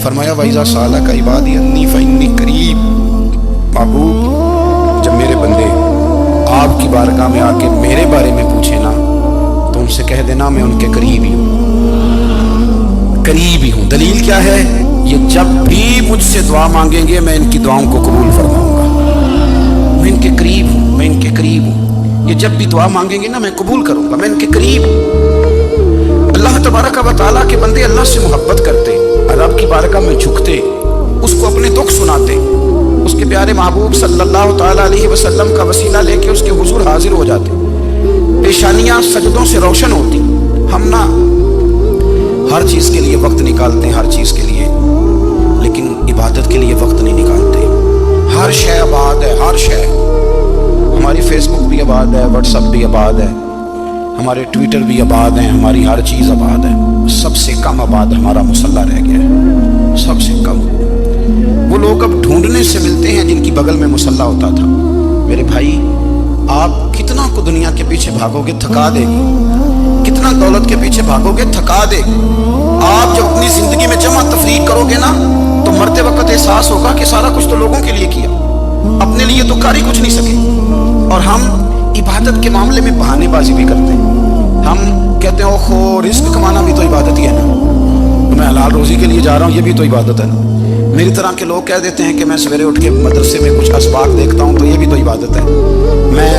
फरमाया वैज़ा सालका इबादी अन्नी फ़इन्नी करीब। महबूब, जब मेरे बंदे आपकी बारगाह में आके मेरे बारे में पूछे ना तो उनसे कह देना मैं उनके करीब ही हूँ, करीब ही हूँ। दलील क्या है? ये जब भी मुझसे दुआ मांगेंगे मैं इनकी दुआओं को कबूल फरमाऊंगा। मैं इनके करीब हूँ, मैं इनके करीब हूँ। ये जब भी दुआ मांगेंगे ना मैं कबूल करूंगा, मैं इनके करीब हूँ। अल्लाह तबारक व तआला के बंदे अल्लाह से मोहब्बत करते, रब की बारगाह में झुकते, उसको अपने दुख सुनाते, उसके प्यारे महबूब सल्लल्लाहु ताला अलैहि वसल्लम का वसीला लेके उसके हुजूर हाजिर हो जाते, पेशानियां सजदों से रोशन होती। हम ना हर चीज के लिए वक्त निकालते हैं, हर चीज के लिए, लेकिन इबादत के लिए वक्त नहीं निकालते। हर शय आबाद है, हर शय। हमारी फेसबुक भी आबाद है, व्हाट्सअप भी आबाद है, हमारे ट्विटर भी आबाद हैं, हमारी हर चीज़ आबाद है। सबसे कम आबाद हमारा मुसल्ला रह गया है, सबसे कम। वो लोग अब ढूंढने से मिलते हैं जिनकी बगल में मुसल्ला होता था। मेरे भाई, आप कितना को दुनिया के पीछे भागोगे थका देगी, कितना दौलत के पीछे भागोगे थका देगी। आप जब अपनी जिंदगी में जमा तफरीक करोगे ना तो मरते वक्त एहसास होगा कि सारा कुछ तो लोगों के लिए किया, अपने लिए तो कर ही कुछ नहीं सके। और हम इबादत के मामले में बहानेबाजी भी करते हैं। हम कहते हैं ओहो रिस्क कमाना भी तो इबादत ही है ना, मैं हलाल रोजी के लिए जा रहा हूँ, ये भी तो इबादत है ना। मेरी तरह के लोग कह देते हैं कि मैं सवेरे उठ के मदरसे में कुछ असबाक देखता हूँ तो ये भी तो इबादत है। मैं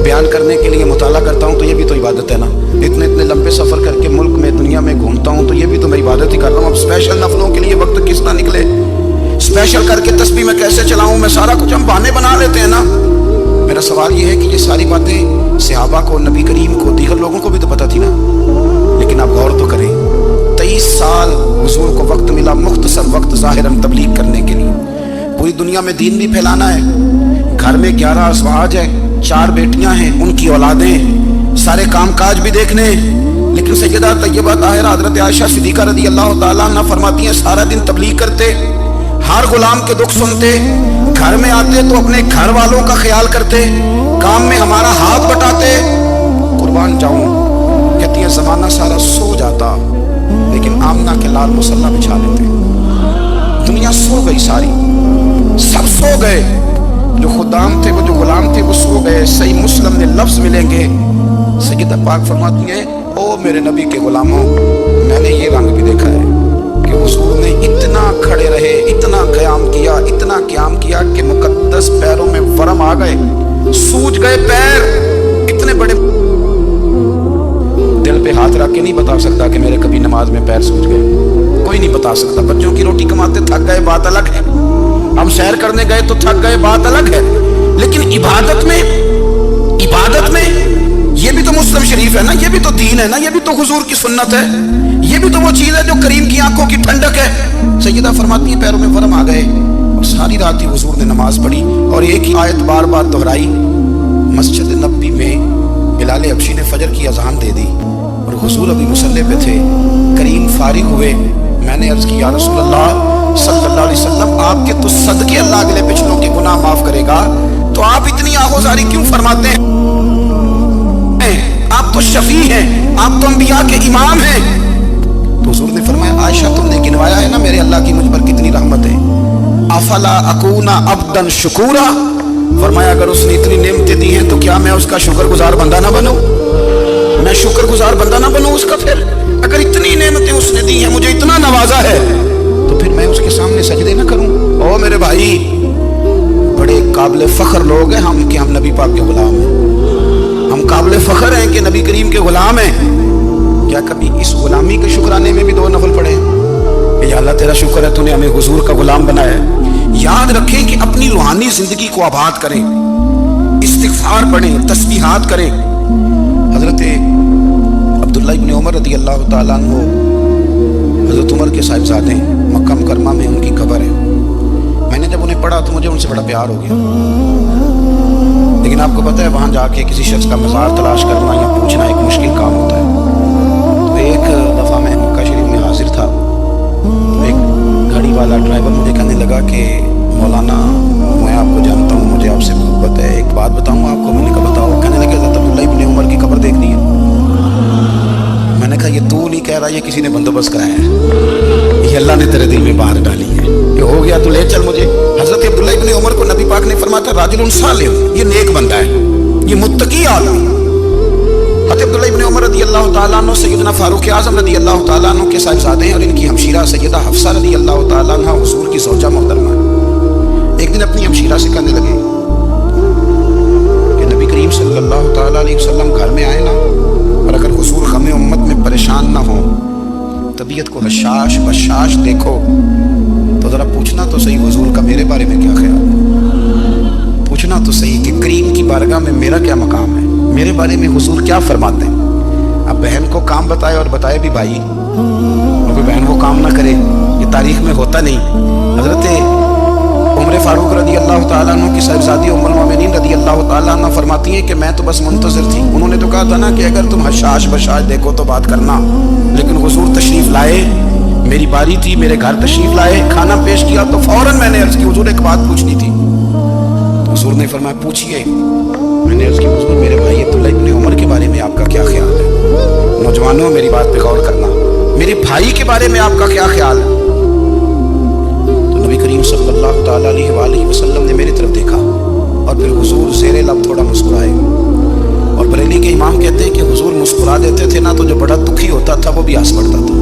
बयान करने के लिए मुताला करता हूँ तो ये भी तो इबादत है ना। इतने इतने लंबे सफ़र करके मुल्क में दुनिया में घूमता हूँ तो ये भी तो मैं इबादत ही कर रहा हूँ। अब स्पेशल नफलों के लिए वक्त किस ना निकले, स्पेशल करके तस्बीह मैं कैसे चलाऊँ, मैं सारा कुछ हम बहाने बना लेते हैं ना। मेरा सवाल ये है कि ये सारी बातें सहाबा को, नबी करीम को, दीगर लोगों को भी तो पता थी ना, लेकिन आप गौर तो करें। 23 साल हुजूर को वक्त मिला, मुख्तसर वक्त ज़ाहिरन तबलीग करने के लिए। पूरी दुनिया में दीन भी फैलाना है। घर में 11 अज़वाज है, 4 बेटियां हैं, उनकी औलादें, सारे कामकाज भी देखने। लेकिन सैयदा तैयबा ताहिरा हज़रत आयशा सिद्दीक़ा रज़ी अल्लाह ताला अन्हा फरमाती हैं सारा दिन तबलीग करते, हर गुलाम के दुख सुनते, घर में आते तो अपने घर वालों का ख्याल करते, काम में हमारा हाथ बटाते। कुर्बान जाऊं, कहती है जमाना सारा सो जाता लेकिन आमना के लाल मुसल्ला बिछा लेते। दुनिया सो गई, सारी सब सो गए। जो खुदाम थे, वो जो गुलाम थे, वो सो गए। सही मुस्लिम में लफ्ज मिलेंगे, सैयदा पाक फरमाती है ओ मेरे नबी के गुलामों, मैंने ये रंग भी देखा है कि हुजूर ने इतना खड़े रहे, इतना क़याम किया, इतना क़याम किया कि मुकद्दस पैरों में वरम आ गए, सूज गए पैर। इतने बड़े दिल पे हाथ रख के नहीं बता सकता कि मेरे कभी नमाज में पैर सूज गए, कोई नहीं बता सकता। बच्चों की रोटी कमाते थक गए, बात अलग है। हम सैर करने गए तो थक गए, बात अलग है। लेकिन इबादत में ये भी तो मुस्लिम शरीफ है ना, ये भी तो दीन है ना, ये भी तो हुजूर की सुन्नत है, ये भी तो वो चीज है जो करीम की आंखों की ठंडक है। सैयदा फरमाती है पैरों में वरम आ गए और सारी रात ही हुजूर ने नमाज पढ़ी और एक ही आयत बार बार दोहराई। मस्जिद नबी में बिलाल हबशी ने फजर की अजान दे दी और हुजूर अभी मुसल्ले पे थे। करीम फारिग हुए, मैंने अर्ज की या रसूल अल्लाह सल्लल्लाहु अलैहि वसल्लम, आपके तो सदके अल्लाह अगले पिछलों के गुनाह माफ करेगा, तो आप इतनी आगोजारी क्यों फरमाते हैं? आप तो शफी हैं, आप तो अंबिया के इमाम हैं। तो हुजूर ने फरमाया आयशा, तुमने गिनवाया है ना मेरे अल्लाह की मुझ पर कितनी रहमत है। अफला अकूना अब्दन शुकूरा, फरमाया अगर उसने इतनी नेमतें दी हैं तो क्या मैं उसका शुक्रगुजार बंदा ना बनूं? मैं शुक्रगुजार बंदा ना बनूं उसका? फिर अगर इतनी नेमतें उसने दी हैं, मुझे इतना नवाजा है, तो फिर मैं उसके सामने सजदे ना करूं? ओ मेरे भाई, बड़े काबिल फख्र लोग हैं हम कि हम नबी पाक के गुलाम हैं। हम काबिल फख्र हैं कि नबी करीम के गुलाम हैं। क्या कभी इस गुलामी के शुक्राने में भी 2 नफल पढ़े? या अल्लाह तेरा शुक्र है तूने हमें हुजूर का गुलाम बनाया है। याद रखें कि अपनी रूहानी जिंदगी को आबाद करें, इस्तिग़फ़ार पढ़ें, तस्बीहात करें। हजरत अब्दुल्लाह इब्न उमर रज़ी अल्लाह ताला अन्हु, हजरत उमर के साहिबजादे, मक्का मुकर्रमा में उनकी कब्र है। मैंने जब उन्हें पढ़ा तो मुझे उनसे बड़ा प्यार हो गया। लेकिन आपको पता है वहाँ जाके किसी शख्स का मज़ार तलाश करना या पूछना एक मुश्किल काम होता है। तो एक दफ़ा मैं मक्का शरीफ में हाजिर था, तो एक गाड़ी वाला ड्राइवर मुझे कहने लगा कि मौलाना मैं आपको जानता हूँ, मुझे आपसे मोहब्बत है, एक बात बताऊँ आपको? मैंने कहा बताओ। कहने लगे हज़रत अब्दुल्लाह इब्न उमर की कब्र देखनी है। میں نے کہا یہ تو نہیں کہہ رہا، یہ کسی نے بندوبست کرایا ہے، یہ اللہ نے تیرے دل میں بات ڈالی ہے، یہ ہو گیا تو لے چل مجھے۔ حضرت عبداللہ ابن عمر کو نبی پاک نے فرمایا تھا راجل صالح، یہ نیک بندہ ہے، یہ متقی آدمی۔ حضرت عبداللہ ابن عمر رضی اللہ تعالیٰ عنہ سیدنا فاروق اعظم رضی اللہ تعالیٰ عنہ کے صاحبزادے ہیں، اور ان کی ہمشیرہ سیدہ حفصہ رضی اللہ تعالیٰ عنہ حضور کی زوجہ محترمہ۔ ایک دن اپنی ہمشیرہ سے کہنے لگے کہ نبی کریم صلی اللہ تعالیٰ علیہ وسلم گھر میں آئے نا، اور اگر حضور غم امت میں پریشان نہ ہو، طبیعت کو حشاش بشاش دیکھو، تو ذرا پوچھنا تو صحیح حضور کا میرے بارے میں کیا خیال ہے، پوچھنا تو صحیح کہ کریم کی بارگاہ میں میرا کیا مقام ہے، میرے بارے میں حضور کیا فرماتے ہیں۔ اب بہن کو کام بتائے، اور بتائے بھی بھائی، اور کوئی بہن وہ کام نہ کرے، یہ تاریخ میں ہوتا نہیں۔ حضرت عمر فاروق رضی اللہ تعالیٰ عنہ کی صاحبزادی ام المومنین رضی اللہ تعالیٰ عنہ فرماتی ہیں کہ میں تو بس منتظر تھی، انہوں نے تو کہا تھا نا کہ اگر تم حشاش بشاش دیکھو تو بات کرنا، لیکن حضور تشریف لائے، میری باری تھی، میرے گھر تشریف لائے، کھانا پیش کیا تو فوراً میں نے عرض کی حضور ایک بات پوچھنی تھی، تو حضور نے فرمایا پوچھئے۔ میں نے عرض کی حضور میرے بھائی عبداللہ ابن عمر کے بارے میں آپ کا کیا خیال ہے؟ نوجوانوں میری بات پہ غور کرنا، میرے بھائی کے بارے میں آپ کا کیا خیال ہے؟ تو نبی کریم صلی اللہ تعالیٰ علیہ وآلہ وسلم نے میری طرف دیکھا، اور پھر حضور زیر لب تھوڑا مسکرائے، اور بریلی کے امام کہتے ہیں کہ حضور مسکرا دیتے تھے نا تو جو بڑا دکھی ہوتا تھا وہ بھی ہنس پڑتا تھا۔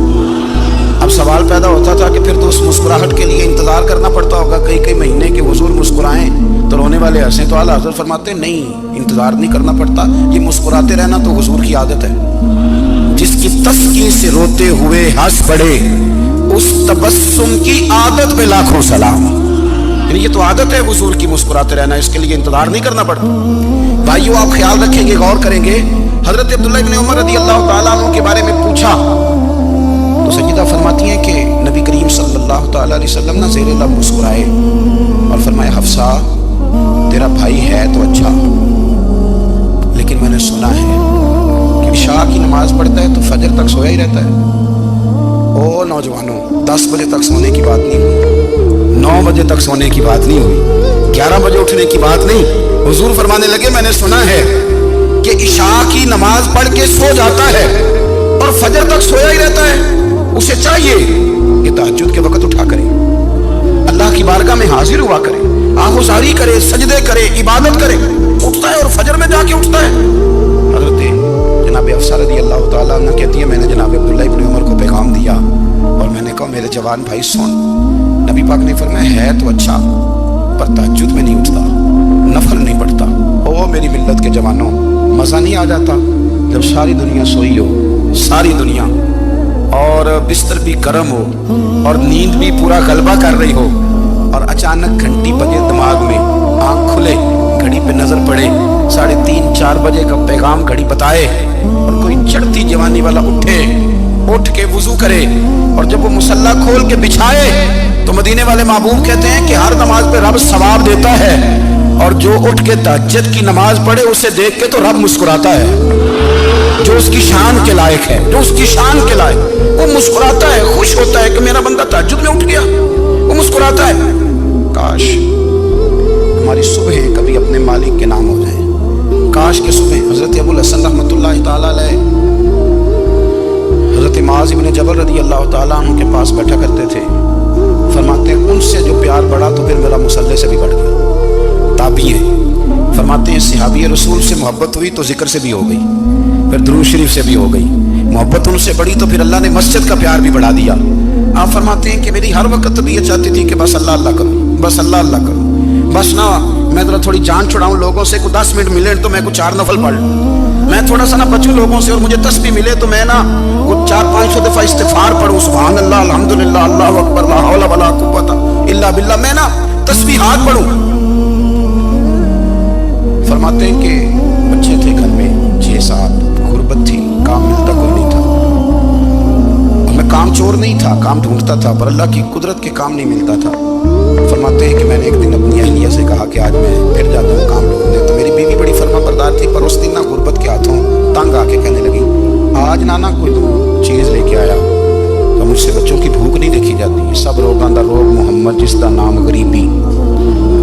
اب سوال پیدا ہوتا تھا کہ پھر تو اس مسکراہٹ کے لیے انتظار کرنا پڑتا ہوگا کئی مہینے کہ حضور مسکرائیں تو رونے والے ہنسیں، تو اعلیٰ حضرت فرماتے ہیں نہیں، انتظار نہیں کرنا پڑتا، یہ مسکراتے رہنا تو حضور کی عادت ہے۔ جس کی تسکین سے روتے ہوئے ہنس پڑے، اس تبسم کی عادت پہ لاکھوں سلام۔ یعنی یہ تو عادت ہے حضور کی مسکراتے رہنا، اس کے لیے انتظار نہیں کرنا پڑتا۔ بھائیو آپ خیال رکھیں گے، غور کریں گے، حضرت عبداللہ ابن عمر رضی اللہ تعالیٰ عنہ کے بارے میں پوچھا تو سیدہ فرماتی ہیں کہ نبی کریم صلی اللہ تعالیٰ علیہ وسلم نے زیر لب مسکرائے اور فرمایا حفصہ تیرا بھائی ہے تو اچھا، لیکن میں نے سنا ہے کہ عشاء کی نماز پڑھتا ہے تو فجر تک سویا ہی رہتا ہے۔ او نوجوانوں، 10 بجے تک سونے کی بات نہیں ہوئی، 9 بجے تک سونے کی بات نہیں ہوئی، 11 بجے اٹھنے کی بات نہیں۔ حضور فرمانے لگے میں نے سنا ہے کہ عشاء کی نماز پڑھ کے سو جاتا ہے اور فجر تک سویا ہی رہتا ہے، اسے چاہیے کہ تہجد کے وقت اٹھا کرے، اللہ کی بارگاہ میں حاضر ہوا کرے، آہوزاری کرے، سجدے کرے، عبادت کرے، اٹھتا ہے اور فجر میں جا کے اٹھتا ہے۔ حضرت جناب حفصہ رضی اللہ تعالیٰ عنہ کہتی ہے میں نے جناب عبداللہ ابن عمر کو پیغام دیا اور میں نے کہا میرے جوان بھائی سن، نبی پاک نے فرمایا ہے تو اچھا پر تہجد میں نہیں اٹھتا، نفل نہیں پڑھتا۔ او میری ملت کے جوانوں، مزہ نہیں آ جاتا جب ساری دنیا سوئی ہو، ساری دنیا، اور بستر بھی گرم ہو اور نیند بھی پورا غلبہ کر رہی ہو، اور اچانک گھنٹی بجے دماغ میں، آنکھ کھلے، گھڑی پہ نظر پڑے، 3:30 4 بجے کا پیغام گھڑی بتائے، اور کوئی چڑھتی جوانی والا اٹھ کے وضو کرے، اور جب وہ مصلی کھول کے بچھائے تو مدینے والے محبوب کہتے ہیں کہ ہر نماز پہ رب ثواب دیتا ہے، اور جو اٹھ کے تہجد کی نماز پڑھے اسے دیکھ کے تو رب مسکراتا ہے، جو اس کی شان کے لائق ہے، جو اس کی شان کے لائق، وہ مسکراتا ہے، خوش ہوتا ہے کہ میرا بندہ تہجد میں اٹھ گیا، وہ مسکراتا ہے۔ کاش ہماری صبح کبھی اپنے مالک کے نام ہو جائیں، کاش کے صبح حضرت ابو الحسن رحمۃ اللہ تعالیٰ علیہ حضرت معاذ بن جبل رضی اللہ تعالیٰ عنہ کے پاس بیٹھا کرتے تھے، فرماتے ہیں ان سے جو پیار بڑھا تو پھر میرا مصلی سے بھی بڑھ گیا۔ تابعی ہیں، فرماتے ہیں صحابی رسول سے محبت ہوئی تو ذکر سے بھی ہو گئی، پھر درود شریف سے بھی ہو گئی، محبت ان سے بڑی تو پھر اللہ نے مسجد کا پیار بھی بڑھا دیا۔ آپ فرماتے ہیں کہ میری ہر وقت طبیعت چاہتی تھی کہ بس اللہ اللہ کروں، بس اللہ اللہ کروں، بس نا میں ذرا تھوڑی جان چھڑاؤں لوگوں سے، کوئی 10 منٹ ملے تو میں کوئی 4 نفل پڑھ لوں، میں تھوڑا سا نا بچوں لوگوں سے، اور مجھے تسبیح ملے تو میں نا کوئی 400-500 دفعہ استغفار پڑھوں، سبحان اللہ، الحمدللہ، اللہ اکبر، لا حول ولا قوت الا باللہ، میں نا تسبیحات پڑھوں۔ فرماتے ہیں کہ بچے تھے گھر میں 6-7، غربت تھی، کام ملتا کوئی نہیں تھا، اور میں کام چور نہیں تھا، کام ڈھونڈتا تھا، پر اللہ کی قدرت کے کام نہیں ملتا تھا۔ فرماتے ہیں کہ میں نے ایک دن اپنی اہلیہ سے کہا کہ آج میں پھر جاتا ہوں کام ڈھونڈنے، تو میری بیوی بڑی فرما بردار تھی، پر اس دن نا غربت کے ہاتھوں تنگ آ کے کہنے لگی آج نانا کوئی چیز لے کے آیا، تو مجھ سے بچوں کی بھوک نہیں دیکھی جاتی، سب روگاں دا روگ محمد جس دا نام غریبی،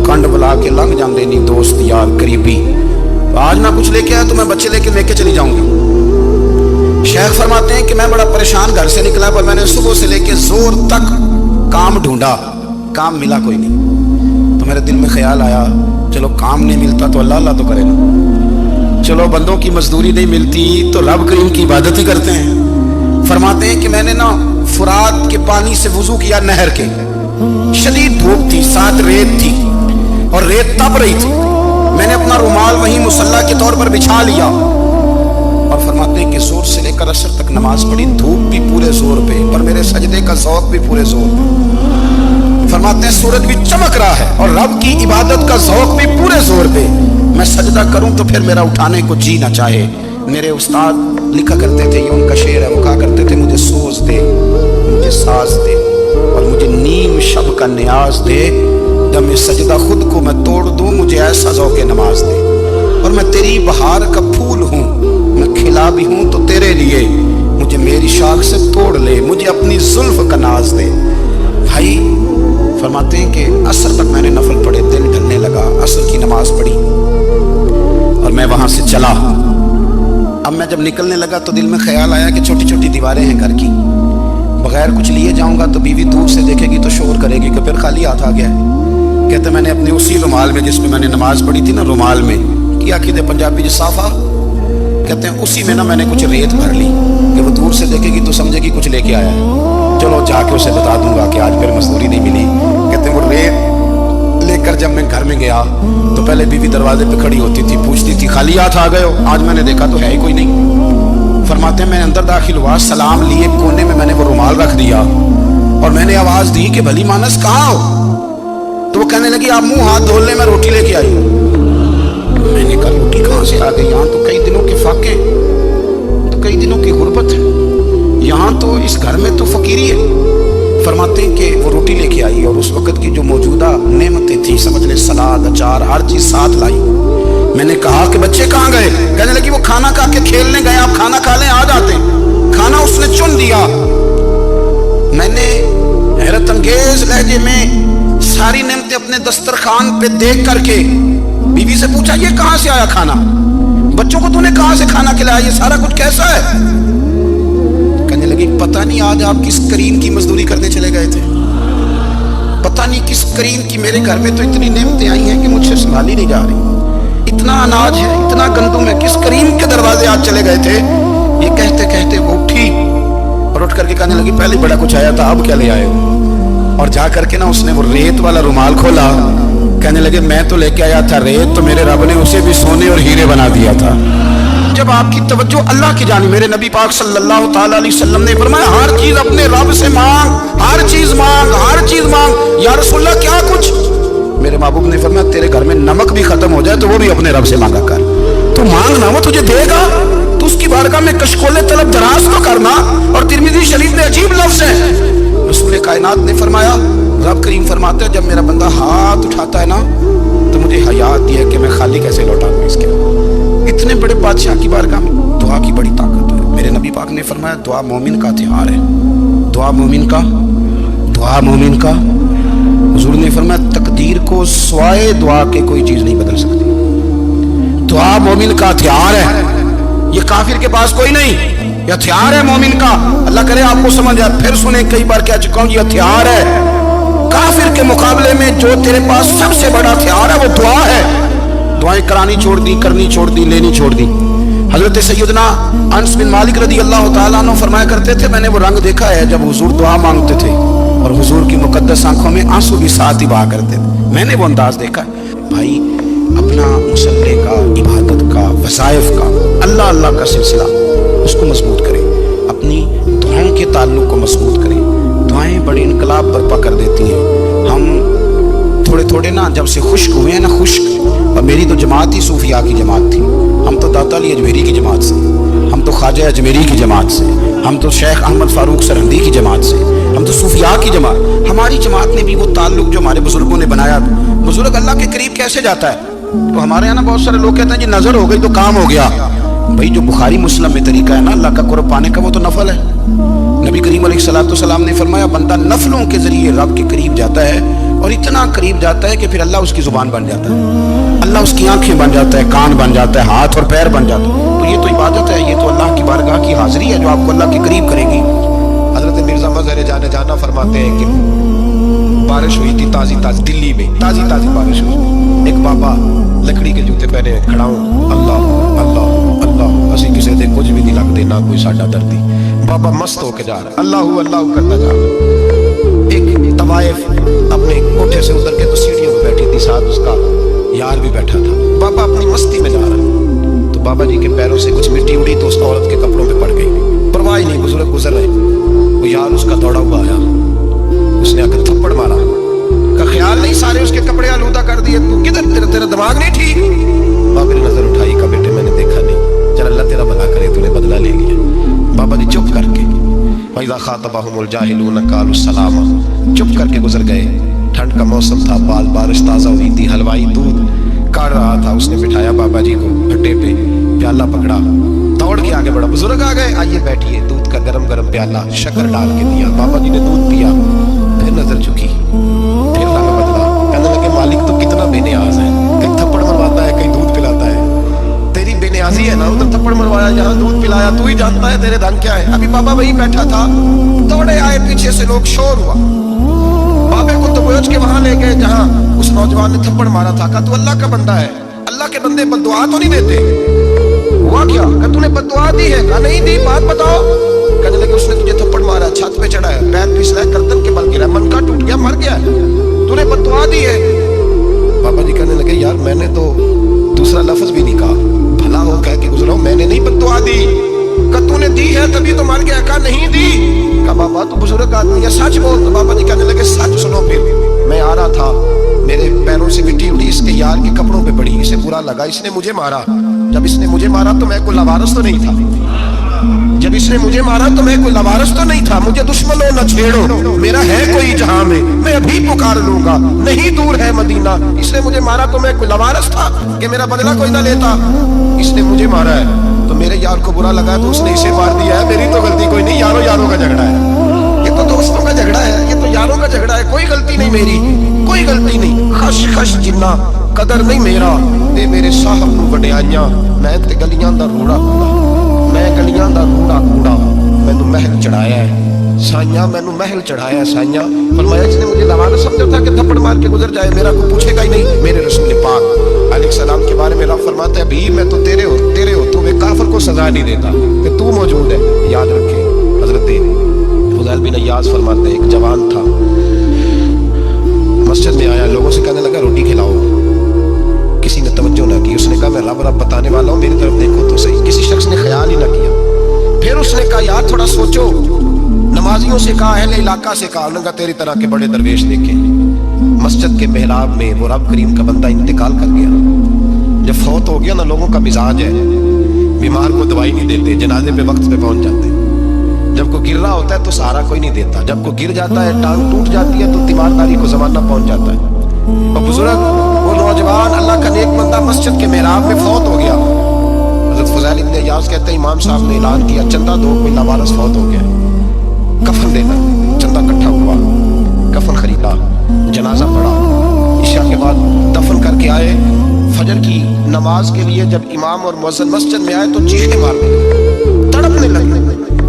کنڈ بلا کے لنگ جاندے نہیں دوست یار قریبی، آج نہ کچھ لے کے آیا تو میں بچے لے کے چلی جاؤں گی۔ शेख फरमाते हैं कि मैं बड़ा परेशान घर से निकला, पर मैंने सुबह से लेके जोर तक काम ढूंढा, काम मिला कोई नहीं। तो मेरे दिल में ख्याल आया, चलो काम नहीं मिलता तो अल्लाह अल्लाह तो करे ना, चलो बंदों की मजदूरी नहीं मिलती तो रब करीम की इबादत ही करते हैं। फरमाते हैं कि मैंने ना फुरात के पानी से वुजू किया, नहर के, शदीद धूप थी, साथ रेत थी और रेत तप रही थी। मैंने अपना रुमाल वहीं मुसल्ला के तौर पर बिछा लिया और फरमाते हैं कि जोर से लेकर असर तक नमाज पढ़ी, धूप भी पूरे जोर पे पर मेरे सजदे का ज़ौक़ भी पूरे जोर पे। फरमाते हैं सूरज भी चमक रहा है और रब की इबादत का ज़ौक़ भी पूरे जोर पे। मैं सजदा करूं तो फिर मेरा उठाने को जी ना चाहे। मेरे उस्ताद लिखा करते थे, ये उनका शेर है, वो कहा करते थे, मुझे सोज दे, मुझे साज दे और मुझे नीम शब का न्याज दे, दम सजदा खुद को मैं तोड़ दूं, मुझे ऐसा ज़ौक़ नमाज दे। और मैं तेरी बहार का फूल हूँ, मैं खिला भी हूँ तो तेरे लिए, मुझे मेरी शाख से तोड़ ले, मुझे अपनी जुल्फ का नाज दे। भाई फरमाते हैं कि असर तक मैंने नफल पढ़े, दिन ढलने लगा, असर की नमाज पढ़ी और मैं वहां से चला। अब मैं जब निकलने लगा तो दिल में ख्याल आया कि छोटी छोटी दीवारें हैं घर की, बगैर कुछ लिए जाऊंगा तो बीवी दूर से देखेगी तो शोर करेगी कि फिर खाली हाथ आ गया है। कहते मैंने अपने उसी रुमाल में जिसमें मैंने नमाज पढ़ी थी ना, रुमाल में किया कि पंजाबी साफा कहते हैं, उसी में ना मैंने कुछ रेत भर ली कि वो दूर से देखेगी तो समझेगी कुछ लेके आया है। चलो जाके उसे बता दूंगा कि आज फिर मजदूरी नहीं मिली। कहते हैं वो रेत लेकर जब मैं घर में गया तो पहले बीवी दरवाजे पे खड़ी होती थी, पूछती थी खाली हाथ आ गए हो? आज मैंने देखा तो है ही कोई नहीं। फरमाते हैं मैं अंदर दाखिल हुआ, सलाम लिए, कोने में मैंने वो रुमाल रख दिया और मैंने आवाज दी कि भली मानस कहाँ हो? तो वो कहने लगी आप मुंह हाथ धो ले, मैं रोटी लेके आई हूँ। मैंने कहा रोटी कहाँ से आ गई? यहाँ तो कई दिनों के फाके, तो कई दिनों की गुर्बत है, यहाँ तो इस घर में तो फकीरी है। फरमाते हैं कि वो रोटी लेके आई और उस वक्त की जो मौजूदा नेमतें थी, समझ ले सलाद अचार हर चीज साथ लाई। मैंने कहा कि बच्चे कहाँ गए? कहने लगी वो खाना खा के खेलने गए, आप खाना खा लें आ जाते। खाना उसने चुन दिया। मैंने हैरत अंगेज लहजे में सारी नेमतें अपने दस्तरखान पे देख करके बीवी से पूछा ये कहाँ से आया खाना? बच्चों को तूने कहाँ से खाना खिलाया? ये सारा कुछ कैसा है? कहने लगी पता नहीं आज आप किस करीम की मजदूरी करने चले गए थे, पता नहीं किस करीम की, मेरे घर में तो इतनी नेमतें आई हैं कि मुझसे संभाली नहीं जा रही, इतना अनाज है, इतना गंदम है, किस करीम के दरवाजे आज चले गए थे? ये कहते कहते वो उठी और उठ करके कहने लगी पहले बड़ा कुछ आया था, अब क्या ले आए हो? और जा करके ना उसने वो रेत वाला रुमाल खोला। कहने लगे मैं तो लेके आया था रेत, तो मेरे रब ने उसे भी सोने और हीरे बना दिया था। जब आपकी तवज्जो अल्लाह की जानी, मेरे नबी पाक सल्लल्लाहु ताला अलैहि वसल्लम ने फरमाया हर चीज अपने रब से मांग, हर चीज मांग, हर चीज मांग। या रसूलल्लाह क्या कुछ? मेरे महबूब ने फरमाया तेरे घर में नमक भी खत्म हो जाए तो वो भी अपने रब से मांगा कर। तो मांगना वो तुझे देगा, तो उसकी बारगाह में कशकोले तलब दराज तो करना। और तिरमिज़ी शरीफ में अजीब लफ्ज है, रसूल कायनात ने फरमाया, रब करीम फरमाते हैं जब मेरा बंदा हाथ उठाता है ना तो मुझे हयात दी है कि मैं खाली कैसे लौटा दूं इसके। इतने बड़े बादशाह की बारगाह में दुआ की बड़ी ताकत है। मेरे नबी पाक ने फरमाया दुआ मोमिन का हथियार है, दुआ मोमिन का, दुआ मोमिन का। हुजूर ने फरमाया तकदीर को स्वाए दुआ के कोई चीज नहीं बदल सकती। दुआ मोमिन का हथियार है, ये काफिर के पास कोई नहीं, ये हथियार है मोमिन का। अल्लाह करे आपको समझ आए। फिर सुने, कई बार कह चुका हूं, ये हथियार है। काफिर के मुकाबले में जो तेरे पास सबसे बड़ा हथियार है वो दुआ है। दुआएं करानी छोड़ दी, करनी छोड़ दी, लेनी छोड़ दी। हजरत सैयदना अनस बिन मालिक रदी अल्लाह ताला अन्हु फरमाया करते थे मैंने वो रंग देखा है जब हुजूर दुआ मांगते थे और हुजूर की मुकद्दस आंखों में आंसू भी साथ ही बहा करते थे। मैंने वो अंदाज देखा है। भाई अपना मुसल्ले का, इबादत का, वज़ाइफ का, अल्लाह अल्लाह का सिलसिला उसको मजबूत करें, अपनी दुआओं के ताल्लुक को मजबूत करें। दुआएं बड़ी इनकलाब बर्पा कर देती हैं। हम थोड़े थोड़े ना जब से खुश्क हुए हैं ना, खुश्क, और मेरी तो जमात ही सूफिया की जमात थी। हम तो दाता अली अजमेरी की जमात से, हम तो ख्वाजा अजमेरी की जमात से, हम तो शेख अहमद फारूक सरहंदी की जमात से, हम तो सूफिया की जमात। हमारी जमात ने भी वो ताल्लुक जो हमारे बुजुर्गों ने बनाया। बुजुर्ग अल्लाह के करीब कैसे जाता है? तो हमारे यहाँ ना बहुत सारे लोग कहते हैं जी नजर हो गई तो काम हो गया। भाई जो बुखारी मुस्लिम में तरीका है ना अल्लाह का कुर्ब पाने का, वो तो नफल है। नबी करीम अलैहिस्सलाम ने फरमाया बंदा नफलों के जरिए रब के करीब जाता है और इतना करीब जाता है कि फिर अल्लाह उसकी जुबान बन जाता है। अल्लाह उसकी आंखें बन जाता है, कान बन जाता है, हाथ और पैर बन जाता है। तो ये तो इबादत है, ये तो अल्लाह की बारगाह की हाजिरी है जो आपको अल्लाह के करीब करेगी। हजरत मिर्जा मजहर जाना फरमाते हैं कि बारिश हुई थी ताजी ताजी, दिल्ली में ताजी ताजी बारिश हुई। एक बाबा लकड़ी के जूते पहने खड़ा हूं, अल्लाह अल्लाह अल्लाह, असी किसी दे कुछ भी नहीं लगते, ना कोई साडा दर्दी। बाबा मस्त होके जा रहा, अल्लाह अल्लाह करता जा रहा। एक तवाइफ अपने कोठे से उतर के तो सीढ़ियों पर बैठी थी, साथ उसका यार भी बैठा था। बाबा अपनी मस्ती में जा रहा, तो बाबा जी के पैरों से कुछ मिट्टी उड़ी तो उस औरत के कपड़ों पे पड़ गई। परवाह ही नहीं, बुजुर्ग गुजर रहे, वो यार उसका दौड़ा हुआ आया, उसने आकर थप्पड़ मारा, का ख्याल नहीं सारे उसके कपड़े आलूदा कर दिए, तू किधर, तेरा दिमाग नहीं ठीक। बाबा ने नजर उठाई, का बेटे मैंने देखा नहीं, चल अल्लाह तेरा भला करे, तूने बदला ले लिया। बाबा जी चुप करके, वइज़ा ख़ातबहुमुल जाहिलून क़ालू सलामा, चुप करके गुजर गए। ठंड का मौसम था, बारिश ताज़ा हुई थी, हलवाई दूध काढ़ रहा था, उसने बिठाया बाबा जी को भट्टे पे, प्याला पकड़ा, दौड़ के आगे बढ़ा, बुजुर्ग आ गए, आइए बैठिए। दूध का गरम गरम प्याला शक्कर डाल के दिया, बाबा जी ने दूध पिया, फिर नजर झुकी, फिर रंग बदला, कहने लगे मालिक तो कितना बेनियाज है, कहीं थप्पड़ मरवाता है, कहीं दूध पिलाता है, तेरी बेनियाजी है ना, उधर थप्पड़ मरवाया, यहाँ दूध पिलाया, तू ही जानता है तेरे रंग क्या है। अभी बाबा वहीं बैठा था, दौड़े आए, पीछे से लोग, शोर हुआ, बाबे को तो बोझ के वहां ले गए जहां उस नौजवान ने थप्पड़ मारा था। कहा तू अल्लाह का बंदा है, अल्लाह के बंदे बद्दुआ तो नहीं देते, हुआ क्या? कहा तूने बद्दुआ दी है? कहा नहीं दी, बात बताओ। कहने लगे उसने तुझे थप्पड़ मारा, छत पे चढ़ा है, पैर फिसला, गर्दन के बल गिरा, मन का टूट गया, मर गया, तूने बद्दुआ दी है। बाबा जी कहने लगे यार मैंने तो दूसरा लफ्ज भी नहीं कहा, भला हो कह के गुजरा, मैंने नहीं बद्दुआ दी। कहा तूने दी है तभी तो मर गया। कहा नहीं दी। कहा बाबा तू बुजुर्ग आदमी है, सच बोल। तो बाबा जी कहने लगे सच सुनो, फिर मैं आ रहा था, मेरे पैरों से मिट्टी उड़ी, इसके यार के कपड़ों पे पड़ी, इसे बुरा लगा, इसने मुझे मारा। जब इसने मुझे मारा तो मैं कोई लवारस तो नहीं था, जब इसने मुझे मारा तो मैं कोई लवारस तो नहीं था, मुझे दुश्मनों न छेड़ो, मेरा है कोई जहां में, मैं अभी पुकार लूंगा, नहीं दूर है मदीना। इसने मुझे मारा तो मैं कोई लवारस था कि मेरा बदला कोई ना लेता, इसने मुझे मारा है तो मेरे यार को बुरा लगा तो उसने इसे मार दिया है, मेरी तो गलती कोई नहीं, यारों यारों का झगड़ा है, ये तो दोस्तों का झगड़ा है, ये तो यारों का झगड़ा है, कोई गलती नहीं मेरी, कोई गलती नहीं। खश खश जिन्ना कदर नहीं मेरा, ते मेरे साहब नूं वडियाइयां, मैं ते गलियां दा रूड़ा कूड़ा, मैं गलियां दा रूड़ा कूड़ा, मैनू महल चढ़ाया है साइयां, मैनू महल चढ़ाया है साइयां। फरमाया जिसने मुझे लवारस समझा था कि थप्पड़ मार के गुजर जाए, मेरा कोई पूछेगा ही नहीं। मेरे रसूल पाक अलैहिस्सलाम के बारे में रब फरमाता है भी मैं तो तेरे हो, तू एक काफिर को सजा नहीं देता कि तू मौजूद है। याद रखे हजरत फुज़ैल बिन अय्याज़ फरमाते हैं एक जवान था, मस्जिद में आया, लोगों से कहने लगा रोटी खिलाओ, किसी ने तवज्जो ना की, उसने कहा मैं रब बताने वाला हूँ, मेरी तरफ देखो तो सही, किसी शख्स ने ख्याल ही ना किया। फिर उसने कहा यार थोड़ा सोचो, नमाजियों से कहा, अहले इलाका से कहा, उन्होंने कहा तेरी तरह के बड़े दरवेश देखे। मस्जिद के मेहराब में वो रब करीम का बंदा इंतकाल कर गया। जब फौत हो गया ना, लोगों का मिजाज है, बीमार को दवाई नहीं देते, जनाजे पे वक्त पे पहुंच जाते, जब को गिर रहा होता है तो सहारा कोई नहीं देता, जब को गिर जाता है, टांग टूट जाती है तो तीमारदारी को जमाना पहुंच जाता है। और बुजुर्ग वो नौजवान अल्लाह का नेक बंदा मस्जिद के मेहराब में फौत हो गया। हज़रत फुज़ैल इब्न अय्याज़ कहते हैं इमाम साहब ने ऐलान किया चंदा दो, कोई लावारिस फौत हो गया, कफन देना। चंदा इकट्ठा हुआ, कफन खरीदा, जनाजा पड़ा, इशा के बाद दफन करके आए। फजर की नमाज के लिए जब इमाम और मुअज्जिन मस्जिद में आए तो चीखें मारने लगे, तड़पने लगे,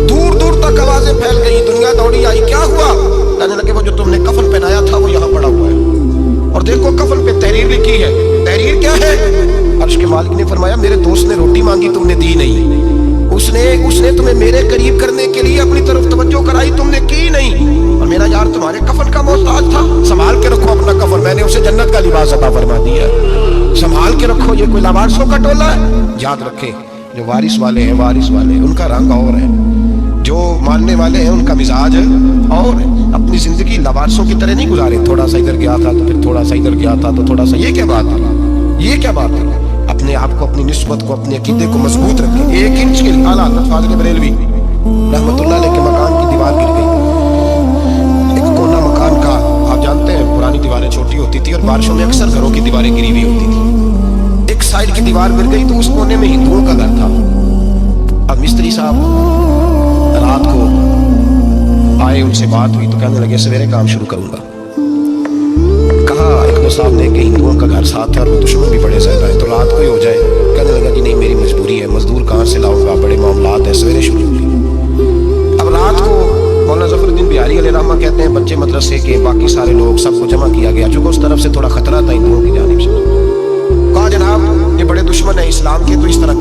दूर दूर तक आवाजें फैल गई, दुनिया दौड़ी आई, क्या हुआ? कहने लगे वो जो तुमने कफन पहनाया था वो यहाँ पड़ा हुआ है, और देखो कफन पे तहरीर लिखी है। तहरीर क्या है? अर्श के मालिक ने फरमाया मेरे दोस्त ने रोटी मांगी, तुमने दी नहीं, उसने तुम्हें मेरे करीब करने के लिए अपनी तरफ तवज्जो कराई, तुमने की नहीं, और मेरा यार तुम्हारे कफन का मोहताज था, संभाल के रखो अपना कफन, मैंने उसे जन्नत का लिबास अता फरमा दिया, संभाल के रखो, ये कोई लावारिसों का टोला है। याद रखें जो वारिस वाले हैं, वारिस वाले उनका रंग और है, जो मानने वाले हैं उनका मिजाज और है। अपनी जिंदगी लावारिसों की तरह नहीं गुजारे, थोड़ा सा इधर गया था तो फिर थोड़ा सा इधर गया था तो थोड़ा सा, ये क्या बात है, ये क्या बात है? अपने आप को, अपनी निस्बत को, अपने अकीदे को मजबूत रखें। 1 इंच के आला हज़रत फाज़िल बरेलवी रहमतुल्लाह अलैह के मकान की दीवार गिर गई, एक कोना मकान का, आप जानते हैं पुरानी दीवारें छोटी होती थी और बारिशों में अक्सर घरों की दीवारें गिरी हुई होती थी, एक साइड की दीवार गिर गई तो उस कोने में हिंदुओं का घर था। अब मिस्त्री साहब रात को आए, उनसे बात हुई तो कहने लगे सवेरे काम शुरू करूंगा। कहा एक वो सामने के हिंदुओं का घर साथ है और वो दुश्मन भी बड़े ज़्यादा है, तो रात को ही हो जाए। कहने लगा कि नहीं मेरी मजबूरी है, मजदूर कहाँ से लाऊंगा, बड़े मामलात है, सवेरे शुरू होगी। अब रात को मौलाना ज़फ़रुद्दीन बिहारी अलैहि रहमा कहते हैं बच्चे मदरसे के बाकी सारे लोग सबको जमा किया गया, चूँकि उस तरफ से थोड़ा खतरा था हिंदुओं की जानिब से। कहा जनाब ये बड़े दुश्मन है इस्लाम के, तो इस तरह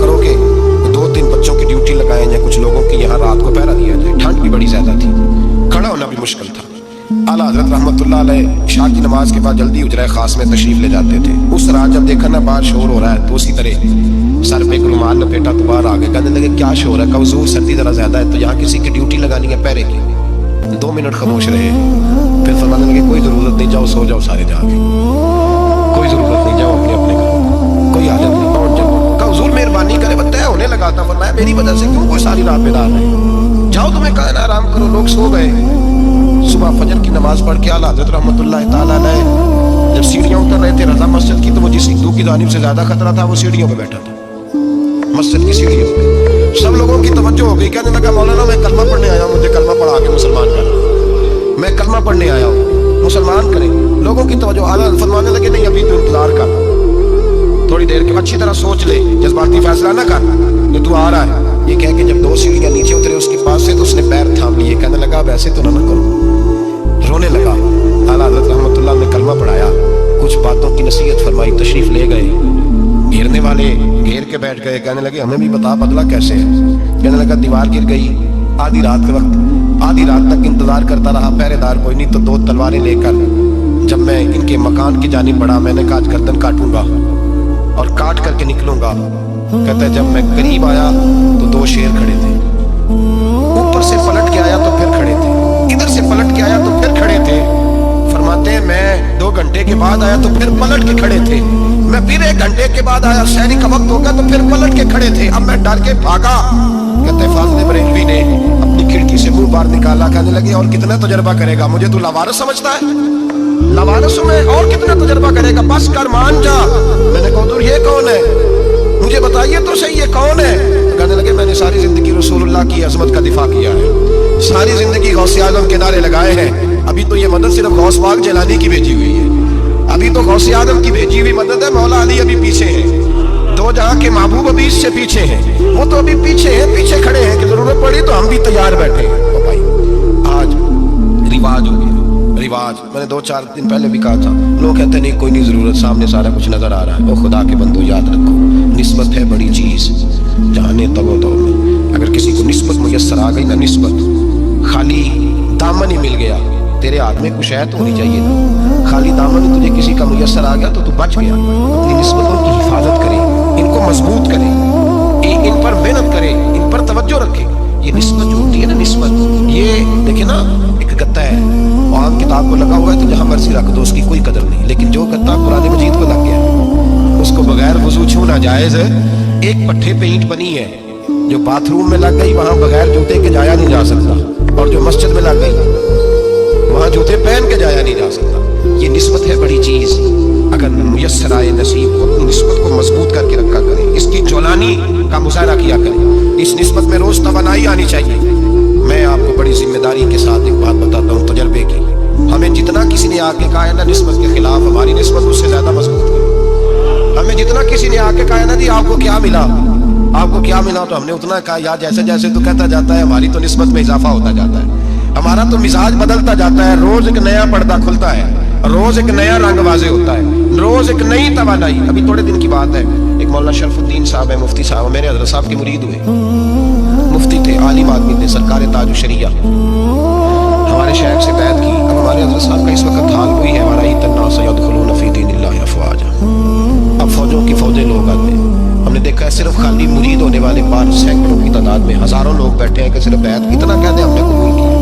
करो कि 2-3 बच्चों की ड्यूटी लगाएं या कुछ लोगों की यहाँ रात को पहरा दिया जाए। ठंड भी बड़ी ज्यादा थी, खड़ा होना भी मुश्किल था। आला हज़रत रहमतुल्लाह अलैह इशा की नमाज के बाद जल्दी उजरा खास में तशरीफ ले जाते थे। उस रात जब देखा ना बाहर शोर हो रहा है तो उसी तरह सर पे एक रुमाल लपेटा तो बाहर आ गए। कहने लगे क्या शोर है? हुज़ूर सर्दी जरा ज्यादा है तो यहाँ किसी की ड्यूटी लगानी है पहरे की। 2 मिनट खामोश रहे, फिर फरमाने लगे कोई जरूरत नहीं, जाओ सो जाओ सारे जाके, कोई जरूरत नहीं, जाओ अपने अपने घर, कोई हाजत नहीं, पहुंच जाओ। कहा हुज़ूर मेहरबानी करे, तय होने लगा था। फरमाया मेरी वजह से क्यों कोई सारी रात बेदार रहे, जाओ तुम्हें कहा ना आराम करो। लोग सो गए। सुबह फजर की नमाज पढ़ के आला हज़रत रहमतुल्लाह ताला अलैह जब सीढ़ियाँ उतर रहे थे रज़ा मस्जिद की, तो वो जिस हिंदू की जानिब से ज्यादा खतरा था वो सीढ़ियों पे बैठा था, मस्जिद की सीढ़ियों पे। सब लोगों की तवज्जो हो गई। कहने लगा मौलाना मैं कलमा पढ़ने आया हूँ, मुझे कलमा पढ़ा के मुसलमान कर, मैं कलमा पढ़ने आया हूँ, मुसलमान करें। लोगों की तवज्जो। आला फरमाने लगे नहीं अभी तो इंतजार कर, थोड़ी देर के अच्छी तरह सोच ले, जज्बाती फैसला ना कर, ये तू आ रहा है। ये कह के जब 2 सीढ़ियाँ नीचे उतरे उसके पास से तो उसने पैर थाम लिए। कहने लगा वैसे तो ना करो, रोने लगा। आला हज़रत रहमतुल्लाह ने कलमा पढ़ाया, कुछ बातों की नसीहत फरमाई, तशरीफ ले गए। घेरने वाले घेर के बैठ गए। कहने लगे हमें भी बता बदला कैसे है। कहने लगा दीवार गिर गई आधी रात के वक्त, आधी रात तक इंतजार करता रहा, पहरेदार कोई नहीं, तो 2 तलवारें लेकर जब मैं इनके मकान की जानिब बढ़ा, मैंने कहा गर्दन काटूंगा और काट करके निकलूंगा। कहता है जब मैं करीब आया तो 2 शेर खड़े थे, ऊपर से पलट के आया तो फिर खड़े थे, इधर से पलट के आया तो फिर खड़े थे। फरमाते हैं मैं 2 घंटे के बाद आया तो फिर पलट के खड़े थे, मैं फिर 1 घंटे के बाद आया, शहरी का वक्त हो गया तो फिर पलट के खड़े थे। अब मैं डर के भागा। कहते हैं फाज़िल बरेलवी ने अपनी खिड़की से मुंह बाहर निकाला। कहने लगे और कितना तजर्बा करेगा, मुझे तू लावारिस समझता है, लावारिस में और कितना तजर्बा करेगा, बस कर मान जा। मैंने कहा हुज़ूर ये कौन है, मुझे बताइए तो सही ये कौन है। तो कहने लगे मैंने सारी जिंदगी रसूलुल्लाह की अजमत का दिफा किया है, सारी जिंदगी गौसे आजम के नारे लगाए हैं। अभी तो ये मदद सिर्फ गौस पाक जलानी की भेजी हुई है, अभी तो गौसे आजम की भेजी हुई मदद है। मौला अली अभी पीछे है, 2 जहां के महबूब अभी इससे पीछे हैं, वो तो अभी पीछे हैं, पीछे खड़े हैं कि जरूरत पड़ी तो हम भी तैयार बैठे हैं। तो भाई आज रिवाज हो गया, रिवाज। मैंने 2-4 दिन पहले भी कहा था, लोग कहते नहीं कोई नहीं जरूरत, सामने सारा कुछ नजर आ रहा है। ओ खुदा के बंदो याद रखो, निस्बत है बड़ी चीज, जाने तबो तो अगर किसी को निस्बत मुयस्सर आ गई ना, निस्बत खाली दामन ही मिल गया, तेरे हाथ में कुछ है तो होनी चाहिए ना, खाली दामन ही तुझे किसी का मुयस्सर आ गया तो तू बच गया। अपनी निस्बतों की हिफाजत करे, इनको मजबूत करे, इन पर मेहनत करे, इन पर तवज्जो रखे। ये निस्बत जो होती है ना, निस्बत ये देखिए ना, एक गत्ता है आम किताब को लगा हुआ है तो जहां मर्जी रख दो उसकी कोई कदर नहीं, लेकिन जो गत्ता कुरान मजीद को लग गया उसको बगैर वजू छूना जायज है। एक पट्टे पे ईंट बनी है, जो बाथरूम में लग गई वहां बगैर जूते के जाया नहीं जा सकता, और जो मस्जिद में लग गई वहां जूते पहन के जाया नहीं जा सकता। ये निस्बत है बड़ी चीज, अगर मुयस्सर आए नसीब को अपनी निस्बत को मजबूत करके रखा करें, इसकी चौलानी का मुजाहरा किया करें, इस निस्बत में रोज तवानाई आनी चाहिए। मैं आपको बड़ी जिम्मेदारी के साथ एक बात बताता हूँ तजर्बे की, हमें जितना किसी ने आके कहा है ना निस्बत के खिलाफ, हमारी निस्बत उससे ज्यादा मजबूत है। हमें जितना किसी ने आके कहा है ना जी आपको क्या मिला, आपको क्या मिला, तो हमने उतना कहा यार जैसे जैसे तो कहता जाता है हमारी तो निस्बत में इजाफा होता जाता है, हमारा तो मिजाज बदलता जाता है, रोज एक नया पर्दा खुलता है, रोज एक नया रंग वाजे होता है, रोज एक नई तवानाई। अभी थोड़े दिन की बात है, एक मौलाना शरफुद्दीन साहब है, मुफ्ती साहब, मेरे हज़रत साहब के मुरीद हुए, मुफ्ती थे, आलिम आदमी थे, सरकार ताज शरिया, हमारे शहर से बैत की। अब हमारे हज़रत साहब का इस वक्त हाल हुई है, हमारा इतना सयदखुलून फी दीनिल्लाहि अफ़वाजा, अब फौजों की फौजें लोग आते हैं। हमने देखा है सिर्फ खाली मुरीद होने वाले 5 सैकड़ों की तादाद में हजारों लोग बैठे हैं कि सिर्फ बैत इतना कहते हमने कबूल किया।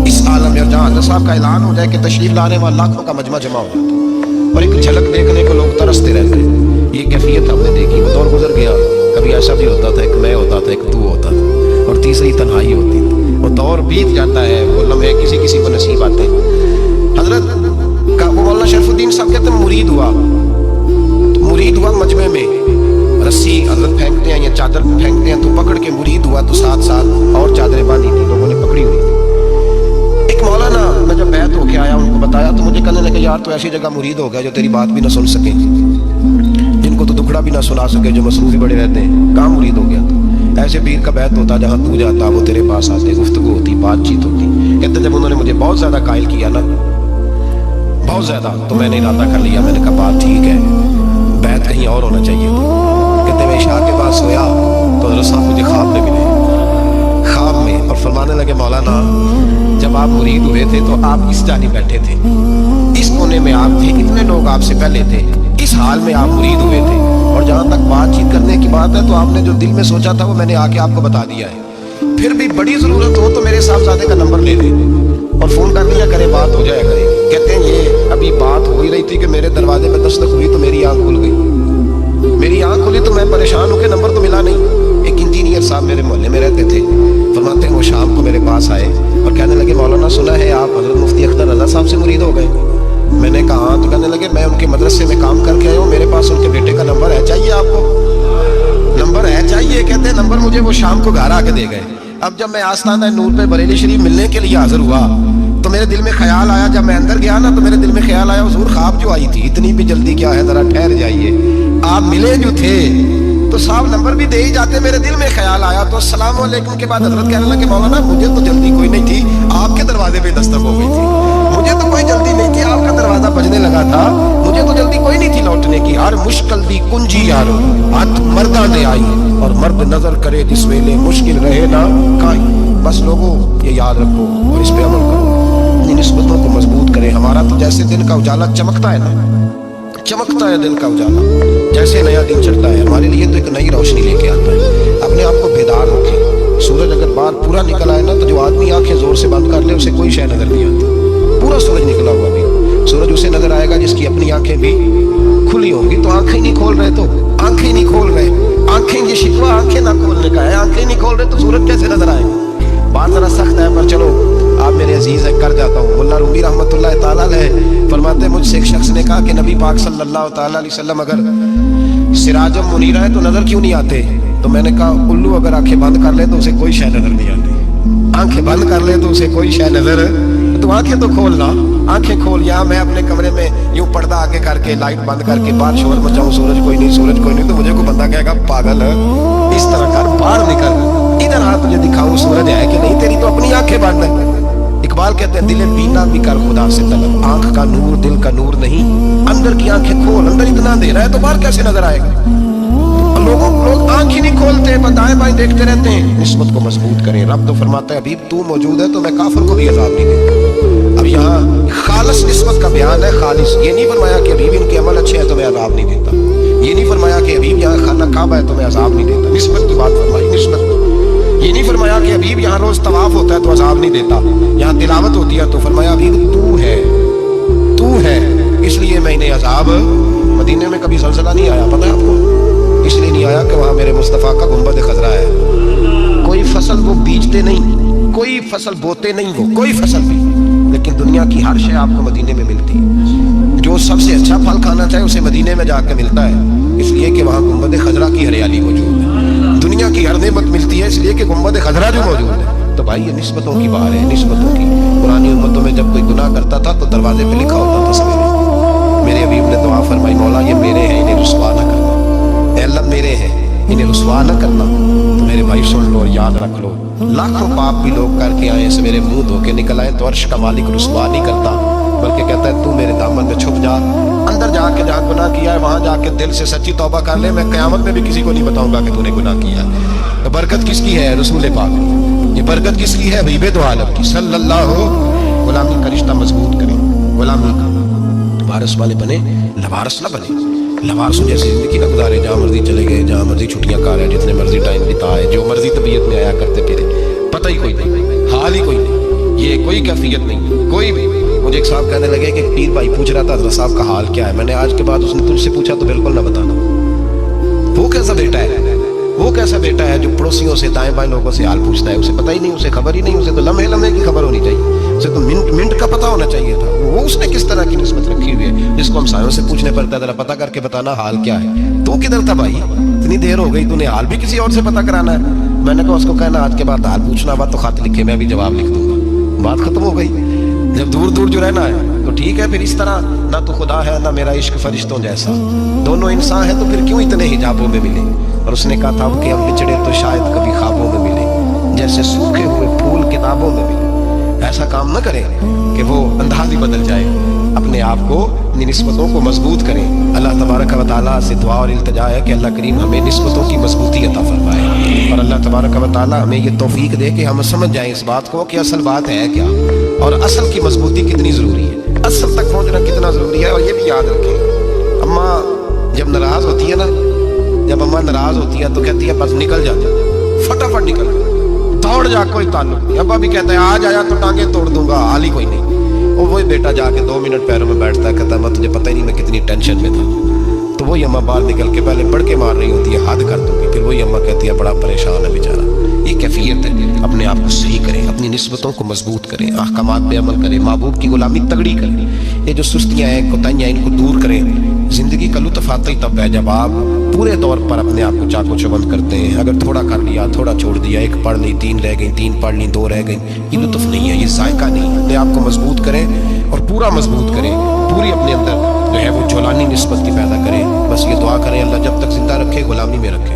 इस आलम में जहाँ हज़रत साहब का ऐलान हो जाए कि तशरीफ लाने वाले लाखों का मजमा जमा हो जाता है और एक झलक देखने को लोग तरसते रहते हैं। ये कैफियत हमने देखी, वो दौर गुजर गया, कभी ऐसा भी होता था, एक मैं होता था, एक तू होता था, और तीसरी तन्हाई होती थी। वो दौर बीत जाता है, वो लम्हे किसी किसी को नसीब आते हैं। हजरत का वो मौलाना शरफुद्दीन साहब कहते हैं मुरीद हुआ, तो मुरीद हुआ मजमे में रस्सी हजरत फेंकते हैं या चादर फेंकते हैं, तो पकड़ के मुरीद हुआ, तो साथ साथ और चादरें बांधी थी, लोगों ने पकड़ी हुई थी। एक मौलाना मैं जब बैत होके आया उनको बताया यार तो ऐसी जगह मुरीद हो गया जो तेरी बात भी ना सुन सके, जिनको तो दुखड़ा भी ना सुना सके, जो मसरूफ ही बड़े रहते हैं, कहाँ मुरीद हो गया तो? ऐसे पीर का बैत होता, जहाँ तू जाता वो तेरे पास आते, गुफ्तगू होती, बातचीत होती। कहते जब उन्होंने मुझे बहुत ज्यादा कायल किया ना, बहुत ज्यादा, तो मैंने इरादा कर लिया, मैंने कहा बात ठीक है, बैत कहीं और होना चाहिए था। कहते मैं इशा के बाद सोया तो हज़रत साहब मुझे ख्वाब में मिले, ख्वाब में, और फरमाने लगे मौलाना जब आप मुरीद हुए थे तो आप इस जानी बैठे थे, इस कोने में आप थे, इतने लोग आपसे पहले थे, इस हाल में आप मुरीद हुए थे, और जहाँ तक बातचीत करने की बात है तो आपने जो दिल में सोचा था वो मैंने आके आपको बता दिया है। फिर भी बड़ी ज़रूरत हो तो मेरे साहबजादे का नंबर ले ले और फ़ोन कर लिया करे, बात हो जाया करे। कहते हैं ये अभी बात हो ही रही थी कि मेरे दरवाजे में दस्तक हुई तो मेरी आँख खुल गई, मेरी आँख खुली तो मैं परेशान होकर, नंबर तो मिला नहीं। एक इंजीनियर साहब मेरे मोहल्ले में रहते थे, फरमाते हैं वो शाम को मेरे पास आए और कहने लगे मौलाना सुना है आप हज़रत मुफ्ती अख्तर रज़ा साहब से मुरीद हो गए। मैंने कहा हाँ, तो कहने लगे मैं उनके मदरसे में काम करके आया हूँ, मेरे पास उनके बेटे का नंबर है, चाहिए आपको? नंबर है चाहिए? कहते हैं नंबर मुझे वो शाम को घर आके दे गए। अब जब मैं आस्ताना नूर पे बरेली शरीफ मिलने के लिए हाजिर हुआ तो मेरे दिल में ख्याल आया, जब मैं अंदर गया ना तो मेरे दिल में ख्याल आया हुजूर ख्वाब जो आई थी, इतनी भी जल्दी क्या है, जरा ठहर जाइए, आप मिले जो थे तो साहब नंबर भी दे ही जाते। मेरे दिल में ख्याल आया तो अस्सलाम वालेकुम के बाद हजरत कहने लगे मौलाना मुझे तो जल्दी कोई नहीं थी, आपके दरवाजे पे दस्तक हो गई थी, मुझे तो कोई जल्दी नहीं थी, आपका दरवाजा बजने लगा था, मुझे तो जल्दी कोई नहीं थी लौटने की। हर मुश्किल दी कुंजी यारो हाथ मर्दा ने आई, और मर्द नजर करे जिस वेले मुश्किल रहे ना काई। बस लोगों ये याद रखो और इस पे अमल करो, इन निस्बतों को मजबूत करें। हमारा तो जैसे दिन का उजाला चमकता है ना, चमकता है दिन का उजाला, जैसे नया दिन चढ़ता है हमारे लिए तो एक नई रोशनी लेके आता है। अपने आप को बेदार रखें। सूरज अगर बाहर पूरा निकल आए ना तो जो आदमी आंखें जोर से बंद कर ले उसे कोई शय नजर नहीं आती। पूरा सूरज निकला हुआ भी सूरज उसे नजर आएगा जिसकी अपनी आंखें भी खुली होंगी। तो आंखें नहीं खोल रहे, तो आंखें नहीं खोल रहे, आंखें ये शिकवा आंखें ना खोलने का है, आंखें नहीं खोल रहे तो सूरज कैसे नजर आएगा? बात जरा सख्त है पर चलो आप मेरे अजीज है कर जाता हूँ। मुल्ला रूमी रहमतुल्लाह ताला अलैह फरमाते मुझसे एक शख्स ने कहा कि नबी पाक सल्लल्लाहु ताला अलैहि वसल्लम अगर सिराजम मुनीरा है तो नजर क्यों नहीं आते? तो मैंने कहा उल्लू अगर आंखें बंद कर ले तो उसे कोई शय नजर नहीं आती। आंखें बंद कर ले तो उसे कोई शय नजर, तो आंखें तो खोलना, आंखें खोल। या मैं अपने कमरे में यूं पर्दा आगे करके लाइट बंद करके बाहर शोर मचाऊं, सूरज कोई नहीं, सूरज कोई नहीं, तो मुझे कोई बंदा कहेगा पागल इस तरह कर, बाहर निकल, इधर आ तुझे दिखाऊं सूरज है कि नहीं, तेरी तो अपनी आंखें बंद है। इकबाल कहते हैं दिले बीना भी कर खुदा से तलब, आंख का नूर दिल का नूर नहीं, अंदर की आंखें खोल, अंदर इतना दे रहा है तो बाहर कैसे नजर आएगा? लोग आंख ही नहीं खोलते, दाएं बाएं देखते रहते हैं। निस्बत को मजबूत करें। रब तो फरमाता है हबीब तू मौजूद है तो मैं काफिर को भी अजाब नहीं देता। अब यहाँ खालिस निस्बत का बयान है, खालिस। ये नहीं फरमाया कि हबीब इनके अमल अच्छे हैं तो मैं अजाब नहीं देता, ये नहीं फरमाया कि हबीब यहाँ खाना काबा है तो मैं अजाब नहीं देता। निस्बत की बात फरमाई, निस्बत। ये नहीं फरमाया कि हबीब यहाँ रोज तवाफ होता है तो अजाब नहीं देता, यहाँ तिलावत होती है तो फरमाया हबीब तू है इसलिए मैं इन्हें अजाब। मदीने में कभी ज़लज़ला नहीं आया, पता है आपको? इसलिए नहीं आया कि वहाँ मेरे मुस्तफ़ा का गुंबद खजरा है। कोई फसल वो बीजते नहीं, कोई फसल बोते नहीं, वो कोई फसल भी, लेकिन दुनिया की हर शय आपको मदीने में मिलती है। जो सबसे अच्छा फल खाना चाहे उसे मदीने में जाकर मिलता है, इसलिए कि वहाँ गुंबद खजरा की हरियाली मौजूद है। दुनिया की हर नेमत मिलती है इसलिए कि गुंबद खजरा जो मौजूद है। तो भाई ये निस्बतों की बात है, निस्बतों की। पुरानी उम्मतों में जब कोई गुनाह करता था तो दरवाजे पे लिखा होता था सवेरे, मेरे हबीब ने दुआ फरमाई मौला ये मेरे हैं इन्हें रुसवा न करना, अल्लाह मेरे हैं इन्हें रुसवा न करना। तो मेरे भाई सुन लो और याद रख लो, लाखों पाप भी लोग करके आए, सवेरे मुंह धो के निकल आए तो अर्श का मालिक रुसवा नहीं करता, बल्कि कहता है तू मेरे दामन में छुप जा, अंदर जाके जहाँ गुनाह किया है वहां जाके दिल से सच्ची तौबा कर ले, मैं क़यामत में भी किसी को नहीं बताऊंगा कि तूने गुनाह किया। तो बरकत किसकी है? रसूल पाक। ये बरकत किसकी है? हबीब दो आलम की सल्लल्लाहु। गुलामी का रिश्ता मजबूत करें, गुलामी का वारिस वाले बने, लवारस ना बने। लवारस जैसे जिंदगी ना गुजारे, जहाँ मर्जी चले गए, जहाँ मर्जी छुट्टियां कार है, जितने मर्जी टाइम बिताए, जो मर्जी तबीयत में आया करते फिरे, पता ही कोई नहीं, हाल ही कोई नहीं, ये कोई कैफियत नहीं कोई भी। मुझे एक साहब कहने लगे कि पीर भाई पूछ रहा था हज़रत साहब का हाल क्या है। मैंने आज के बाद उसने तुझसे पूछा तो बिल्कुल ना बताना। वो कैसा बेटा है, वो कैसा बेटा है जो पड़ोसियों से दाएं बाएं लोगों से हाल पूछता है? उसे पता ही नहीं, उसे खबर ही नहीं, उसे तो लम्हे लम्हे की खबर होनी चाहिए, उसे तो मिनट मिनट का पता होना चाहिए था। वो उसने किस तरह की निस्बत रखी हुई है जिसको हम सायों से पूछने पड़ता है जरा पता करके बताना हाल क्या है। तो किधर था भाई, इतनी देर हो गई, तूने हाल भी किसी और से पता कराना है? मैंने कहा उसको कहना आज के बाद हाल पूछना हुआ तो खत लिखे, मैं भी जवाब लिख दूंगा, बात खत्म हो गई। जब दूर दूर जो रहना है तो ठीक है, फिर इस तरह ना तो खुदा है ना मेरा इश्क फरिश्तों जैसा, दोनों इंसान है तो फिर क्यों इतने हिजाबों में मिले। और उसने कहा था कि हम बिछड़े तो शायद कभी ख्वाबों में मिले, जैसे सूखे हुए फूल किताबों में मिले। ऐसा काम न करें कि वो अंदाज ही बदल जाए, अपने आप को निस्बतों को मजबूत करें। अल्लाह तबारक व तआला से दुआ और इल्तिजा है कि अल्लाह करीम हमें निस्बतों की मजबूती अता फरमाए, और अल्लाह तबारक व तआला हमें ये तौफीक दे कि हम समझ जाएं इस बात को कि असल बात है क्या, और असल की मजबूती कितनी ज़रूरी है, असल तक पहुँचना कितना ज़रूरी है। और ये भी याद रखें, अम्मा जब नाराज़ होती है ना, जब अम्मा नाराज़ होती है तो कहती है बस निकल जा, फटाफट निकल जा, दौड़ जा, कोई ताल्लुक नहीं। अब्बा भी कहते हैं आज आया तो टांगे तोड़ दूंगा, हाल ही कोई नहीं। और वही बेटा जाके 2 मिनट पैरों में बैठता है, कहता है मैं तुझे पता ही नहीं मैं कितनी टेंशन में था। तो वही अम्मा बाहर निकल के पहले बढ़ के मार रही होती है, हद कर दूंगी, फिर वही अम्मा कहती है बड़ा परेशान है बेचारा। ये कैफियत है, अपने आप को सही करें, अपनी निस्बतों को मजबूत करें, अहकामात पे अमल करें, महबूब की गुलामी तगड़ी करें। ये जो सुस्तियाँ हैं, कोताहियाँ, इनको दूर करें। जिंदगी का लुत्फ आता ही तब है जब आप पूरे तौर पर अपने आप को चाको चौबंद करते हैं। अगर थोड़ा कर लिया, थोड़ा छोड़ दिया, 1 पढ़ ली, 3 रह गई, 3 पढ़ ली, 2 रह गई, ये लुत्फ नहीं है, ये जायका नहीं है। अपने आप को मजबूत करें और पूरा मजबूत करें, पूरी अपने अंदर जो है वो जौलानी निस्बत की पैदा करें। बस ये दुआ करें अल्लाह जब तक जिंदा रखे गुलामी में रखे,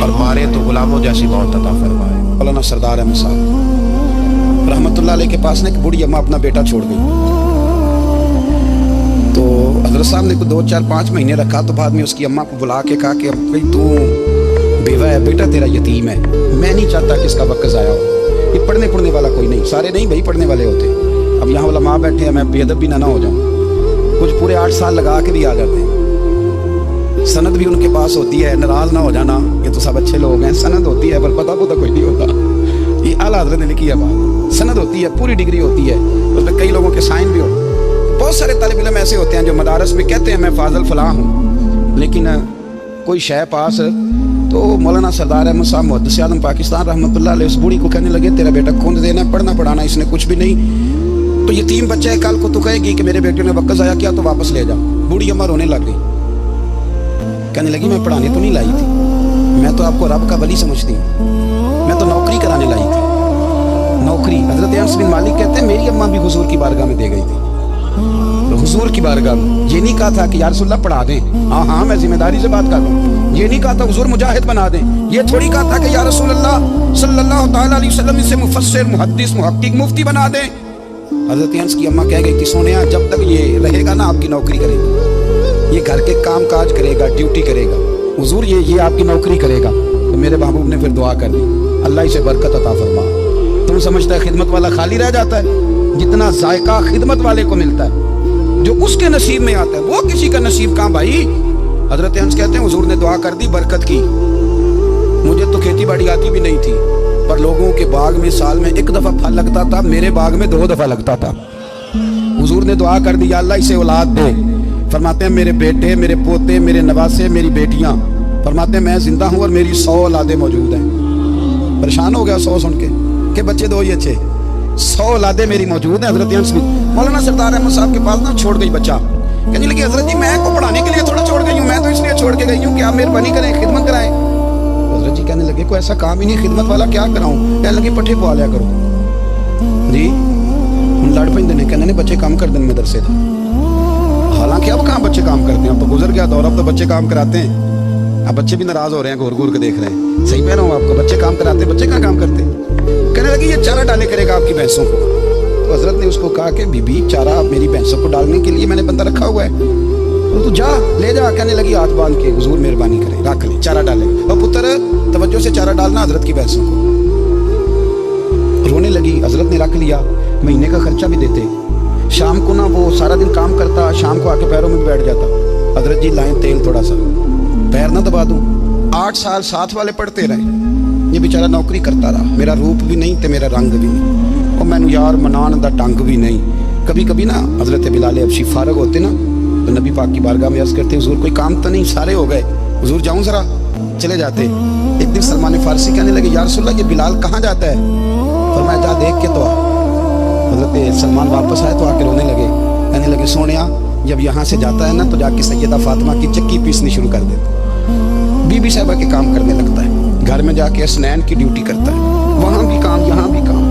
और मारे तो गुलामों जैसी मौत अता फरमाए। मौलाना सरदार अहमद साहब रहमतुल्लाह अलैह के पास ना एक बूढ़ी अम्मा अपना बेटा छोड़ गई, तो हजरत साहब ने 2, 4, 5 महीने रखा। तो बाद में उसकी अम्मा को बुला के कहा कि भाई तू बेवा है, बेटा तेरा यतीम है, मैं नहीं चाहता कि इसका वक्त ज़ाया हो, ये पढ़ने वाला कोई नहीं, सारे नहीं भाई पढ़ने वाले होते। अब यहाँ वाला माँ बैठे हैं, मैं बेअदब भी ना हो जाऊँ, कुछ पूरे 8 साल लगा के भी आ जाते हैं, सनद भी उनके पास होती है, नाराज ना हो जाना, ये तो सब अच्छे लोग हैं, सनद होती है पर पता कोई नहीं होता। ये आला हज़रत ने लिखी है बात, सनद होती है, पूरी डिग्री होती है, उसमें कई लोगों के साइन भी होते हैं। बहुत सारे तालिब इल्म ऐसे होते हैं जो मदारस में कहते हैं मैं फाजल फलाह हूँ, लेकिन कोई शय पास। तो मौलाना सरदार अहमद साहब मुहद्दिस आज़म पाकिस्तान रहमतुल्लाह अलैह उस बूढ़ी को कहने लगे तेरा बेटा खून देना, पढ़ना पढ़ाना इसने कुछ भी नहीं, तो यतीम बच्चा है, कल को तो कहेगी कि मेरे बेटे ने वक्त ज़ाया किया तो वापस ले जाओ। बूढ़ी अम्मा रोने लग गई, कहने लगी मैं पढ़ाने तो नहीं लाई थी, मैं तो आपको रब का वली समझती हूँ, मैं तो नौकरी कराने लाई थी, नौकरी। हज़रत अनस बिन मालिक कहते हैं मेरी अम्मा भी हुजूर की बारगाह में दे गई थी, हुजूर की बारगाह में। ये नहीं कहा था कि या रसूलल्लाह पढ़ा दें, हाँ मैं जिम्मेदारी से बात कर रहा हूँ, ये नहीं कहा था हुजूर मुजाहिद बना दें, ये थोड़ी कहा था कि या रसूलल्लाह सल्लल्लाहु तआला अलैहि वसल्लम इसे मुफस्सिर, मुहद्दिस, मुहक्किक, मुफ्ती बना दें। हज़रत अनस की अम्मा कह गई थी सोनिया जब तक ये रहेगा ना आपकी नौकरी करेगा, ये घर के काम काज करेगा, ड्यूटी करेगा, हुजूर ये आपकी नौकरी करेगा। तो मेरे महबूब ने फिर दुआ कर दी अल्लाह इसे बरकत अता फरमा। तुम समझता है खिदमत वाला खाली रह जाता है, जितना जायका खिदमत वाले को मिलता है, जो उसके नसीब में आता है, वो किसी का नसीब कहाँ भाई। हजरत अनस कहते हैं हुजूर ने दुआ कर दी, बरकत की। मुझे तो खेती बाड़ी आती भी नहीं थी, पर लोगों के बाग में साल में 1 दफा फल लगता था, मेरे बाग में 2 दफा लगता था। हुजूर ने दुआ कर दी अल्लाह इसे औलाद दे। फरमाते हैं मेरे बेटे, मेरे पोते, मेरे नवासे, मेरी बेटियां, फरमाते हैं मैं जिंदा हूँ और मेरी 100 औलादे मौजूद हैं। परेशान हो गया 100 सुन के बच्चे 2 ही अच्छे, 100 औलादे मेरी मौजूद है। हजरत अनस मौलाना सरदार अहमद साहब के पास ना छोड़ गई बच्चा, कहने लगी हजरत जी मैं को पढ़ाने के लिए थोड़ा छोड़ गई हूँ, मैं तो इसलिए छोड़ के गई हूँ कि आप मेहरबानी करें खिदमत कराएं। हजरत जी कहने लगे कोई ऐसा काम ही नहीं खिदमत वाला, क्या कराऊं? कहने लगे पट्ठे पवा लिया करो जी। हम लड़ पेंदे ने, कहने बच्चे काम कर दें मदरसे का। हालांकि अब कहाँ बच्चे काम करते हैं, अब तो गुजर गया दौर, अब तो बच्चे काम कराते हैं। अब बच्चे भी नाराज हो रहे हैं, घूर घूर के देख रहे हैं। सही कह रहा हूँ आपको, बच्चे काम कराते, बच्चे कहाँ काम करते। कहने लगी ये चारा डाले करेगा आपकी भैंसों को। तो हजरत ने उसको कहा कि बीबी चारा मेरी भैंसों को डालने के लिए मैंने बंदा रखा हुआ है, तो तू जा ले जा। कहने लगी हाथ बांध के हुजूर मेहरबानी करें रख ले, चारा डाले। और पुत्र तवज्जो से चारा डालना हजरत की भैंसों को। रोने लगी, हजरत ने रख लिया, महीने का खर्चा भी देते। शाम को ना वो सारा दिन काम करता, शाम को आके पैरों में बैठ जाता। हजरत जी लाएं तेल थोड़ा सा, पैर ना दबा दूं। 8 साल साथ वाले पढ़ते रहे, ये बेचारा नौकरी करता रहा। मेरा रूप भी नहीं ते मेरा रंग भी नहीं, और मैनू यार मनान दा ढंग भी नहीं। कभी कभी ना हजरत बिलाल हबशी फारग होते ना, तो नबी पाक की बारगाह में अर्ज करते हुजूर कोई काम तो नहीं, सारे हो गए, हुजूर जाऊं जरा, चले जाते। एक दिन सलमान फारसी कहने लगे या रसूलल्लाह ये बिलाल कहाँ जाता है? फरमाया जा देख के तो आ। हजरत सलमान वापस आए तो आके रोने लगे, कहने लगे सोनिया जब यहाँ से जाता है ना तो जाके सैयदा फातिमा की चक्की पीसनी शुरू कर देता, बीबी साहबा के काम करने लगता है, घर में जाके असनैन की ड्यूटी करता है, वहाँ भी काम यहाँ भी काम।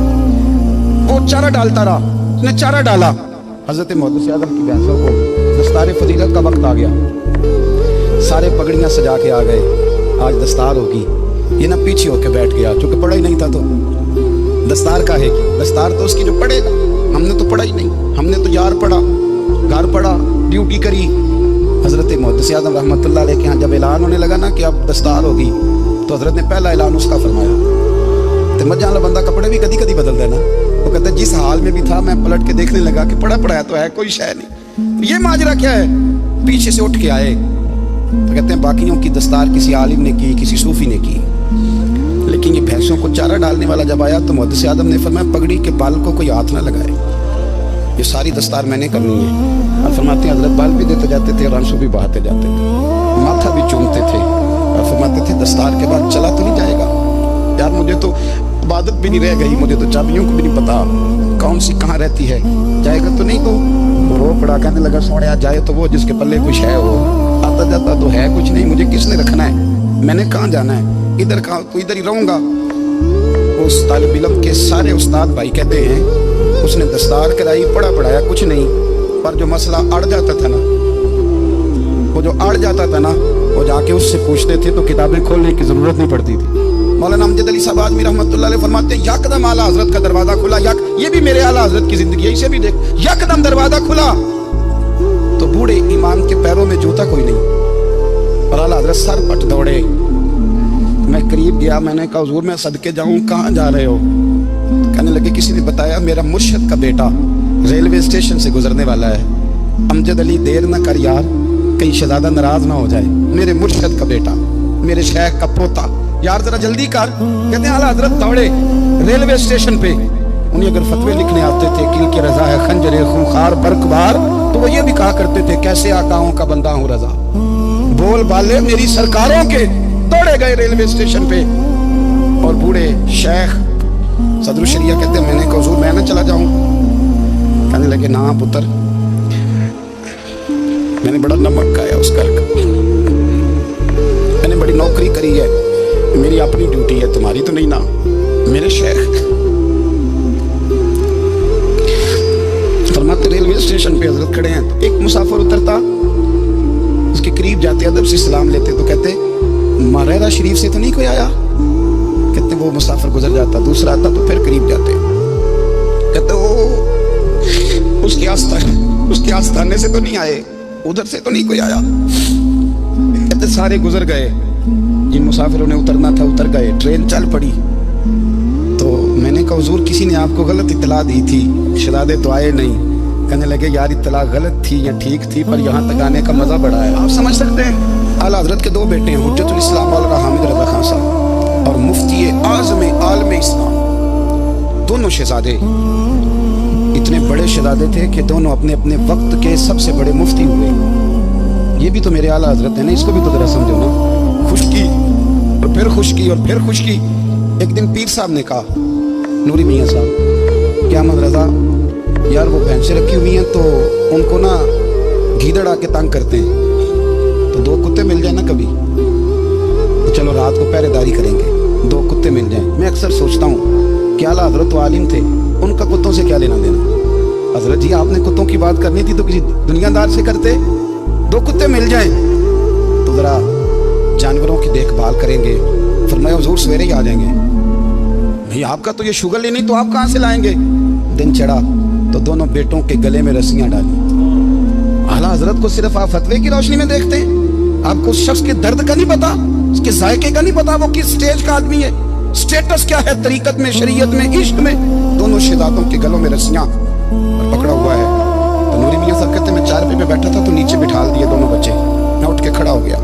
वो चारा डालता रहा, उसने चारा डाला। हजरत मुहद्दिस आज़म की भैंसों को दस्तार फजीलत का वक्त आ गया, सारे पगड़ियां सजा के आ गए, आज दस्तार होगी। ये ना पीछे होके बैठ गया, चूंकि पढ़ा ही नहीं था तो दस्तार का है कि दस्तार तो उसकी जो पढ़ेगा, हमने तो पढ़ा ही नहीं, हमने तो यार पढ़ा, घर पढ़ा, ड्यूटी करी। हजरत मुहद्दिस आज़म रहमतुल्लाह अलैह के यहाँ जब ऐलान होने लगा ना कि अब दस्तार होगी, तो हजरत ने पहला ऐलान उसका फरमाया। तो मजा वाला बंदा कपड़े भी कभी कभी बदल देना, वो कहता है जिस हाल में भी था मैं पलट के देखने लगा कि पढ़ा पढ़ाया तो है, कोई शय नहीं, ये माजरा क्या है। पीछे से उठ के आए तो कहते हैं बाकियों की दस्तार किसी आलिम ने की, किसी सूफी ने की, लेकिन ये भैंसों को चारा डालने वाला जब आया तो मुहद्दिस आज़म ने फरमाया पगड़ी के बाल को कोई हाथ ना लगाए, ये सारी दस्तार मैंने करनी है। और फरमाते हैं हजरत बाल भी देते जाते थे और आंसू भी बहाते जाते थे, माथा भी चूमते थे और फरमाते थे दस्तार के बाद चला तो नहीं जाएगा यार, मुझे तो इबादत भी नहीं रह गई, मुझे तो चाबियों को भी नहीं पता कौन सी कहाँ रहती है, जाएगा तो नहीं। तो रो पड़ा, कहने लगा सोने जाए तो वो जिसके पल्ले कुछ है, वो आता जाता तो है कुछ नहीं, मुझे किसने रखना है, मैंने कहाँ जाना है, इधर कहाँ तो इधर ही रहूँगा। उस तालिब इल्म के सारे उस्ताद भाई कहते हैं उसने दस्तार कराई, पढ़ा पढ़ाया कुछ नहीं, पर जो मसला अड़ जाता था ना, वो जो अड़ जाता था ना, वो जाके उससे पूछते थे तो किताबें खोलने की जरूरत नहीं पड़ती थी। मौलाना अमजद अली साहब आज़मी रहमतुल्लाह अलैह फरमाते हैं यकदम आला हजरत का दरवाजा खुला, ये भी मेरे आला हजरत की जिंदगी है, इसे भी देख, यकदम दरवाजा खुला तो बूढ़े इमाम के पैरों में जूता कोई नहीं और आला हजरत सर पट दौड़े। मैं करीब गया, मैंने कहा हुजूर मैं सदके जाऊं, कहाँ जा रहे हो? कहने लगे किसी ने बताया मेरा मुर्शिद का बेटा रेलवे स्टेशन से गुजरने वाला है, अमजद अली देर न कर यार, कहीं शहजादा नाराज ना हो जाए, मेरे मुर्शिद का बेटा, मेरे शेख का पोता, यार जरा जल्दी कर। कहते हैं आला हजरत दौड़े रेलवे स्टेशन पे, उन्हें अगर फतवे लिखने आते थे कि इनकी रजा है खंजरे खूंखार बरकबार, तो वो ये भी कहा करते थे कैसे आकाओं का बंदा हूँ रजा, बोल बाले मेरी सरकारों के। दौड़े गए रेलवे स्टेशन पे और बूढ़े शेख सदरुल शरिया कहते हैं मैंने कहा हुजूर मैं ना चला जाऊं? कहने लगे ना पुत्र, मैंने बड़ा नमक खाया उस घर का, मैंने बड़ी नौकरी करी है, मेरी अपनी ड्यूटी है, तुम्हारी तो नहीं ना। मेरे शेख फरमाते रेलवे स्टेशन पे हजरत खड़े हैं तो एक मुसाफिर उतरता, उसके करीब जाते अदब से सलाम लेते तो कहते मारेरा शरीफ से तो नहीं कोई आया? कहते वो मुसाफिर गुजर जाता, दूसरा आता तो फिर करीब जाते, कहते वो उसके आस्थाने से तो नहीं आए, उधर से तो नहीं कोई आया। कहते सारे गुजर गए, जिन मुसाफिरों ने उतरना था उतर गए, ट्रेन चल पड़ी। तो मैंने कहा हुजूर किसी ने आपको गलत इत्तला दी थी, शहजादे तो आए नहीं। कहने लगे यार इत्तला गलत थी या ठीक थी, पर यहाँ तक आने का मजा बड़ा है, आप समझ सकते हैं। आला हजरत के दो बेटे हैं, हुज्जतुल इस्लाम मौलाना हामिद रजा खान साहब और मुफ्ती आज़म आलम इस्लाम, दोनों शहजादे इतने बड़े शहजादे थे कि दोनों अपने अपने वक्त के सबसे बड़े मुफ्ती हुए। ये भी तो मेरे आला हजरत है ना, इसको भी तो जरा समझो ना। खुशकी और फिर खुशकी और फिर खुशकी। एक दिन पीर साहब ने कहा, नूरी मियाँ साहब क्या अहमद रजा यार वो भैंसें रखी हुई हैं तो उनको ना गीदड़ आके तंग करते हैं, तो दो कुत्ते मिल जाए ना कभी, तो चलो रात को पहरेदारी करेंगे, दो कुत्ते मिल जाएं। मैं अक्सर सोचता हूँ क्या आला हजरत तो आलिम थे, उनका कुत्तों से क्या लेना देना। हजरत जी आपने कुत्तों की बात करनी थी तो किसी दुनियादार से करते, दो कुत्ते मिल जाएं तो जरा जानवरों की देखभाल करेंगे। फरमाया हुजूर सवेरे ही आ जाएंगे। भाई आपका तो ये शुगर लेनी, तो आप कहाँ से लाएंगे? दिन चढ़ा तो दोनों बेटों के गले में रस्सियां डाली। आला हजरत को सिर्फ आप फतवे की रोशनी में देखते हैं, आपको उस शख्स के दर्द का नहीं पता, उसके जायके का नहीं पता, वो किस स्टेज का आदमी है, स्टेटस क्या है तरीकत में, शरीयत में, इश्क में। दोनों शहजादों के गलों में रस्सियां और पकड़ा हुआ है। तो नूरी मियाँ साहब कहते मैं चारपाई पे बैठा था तो नीचे बिठा दिए दोनों बच्चे, मैं उठ के खड़ा हो गया।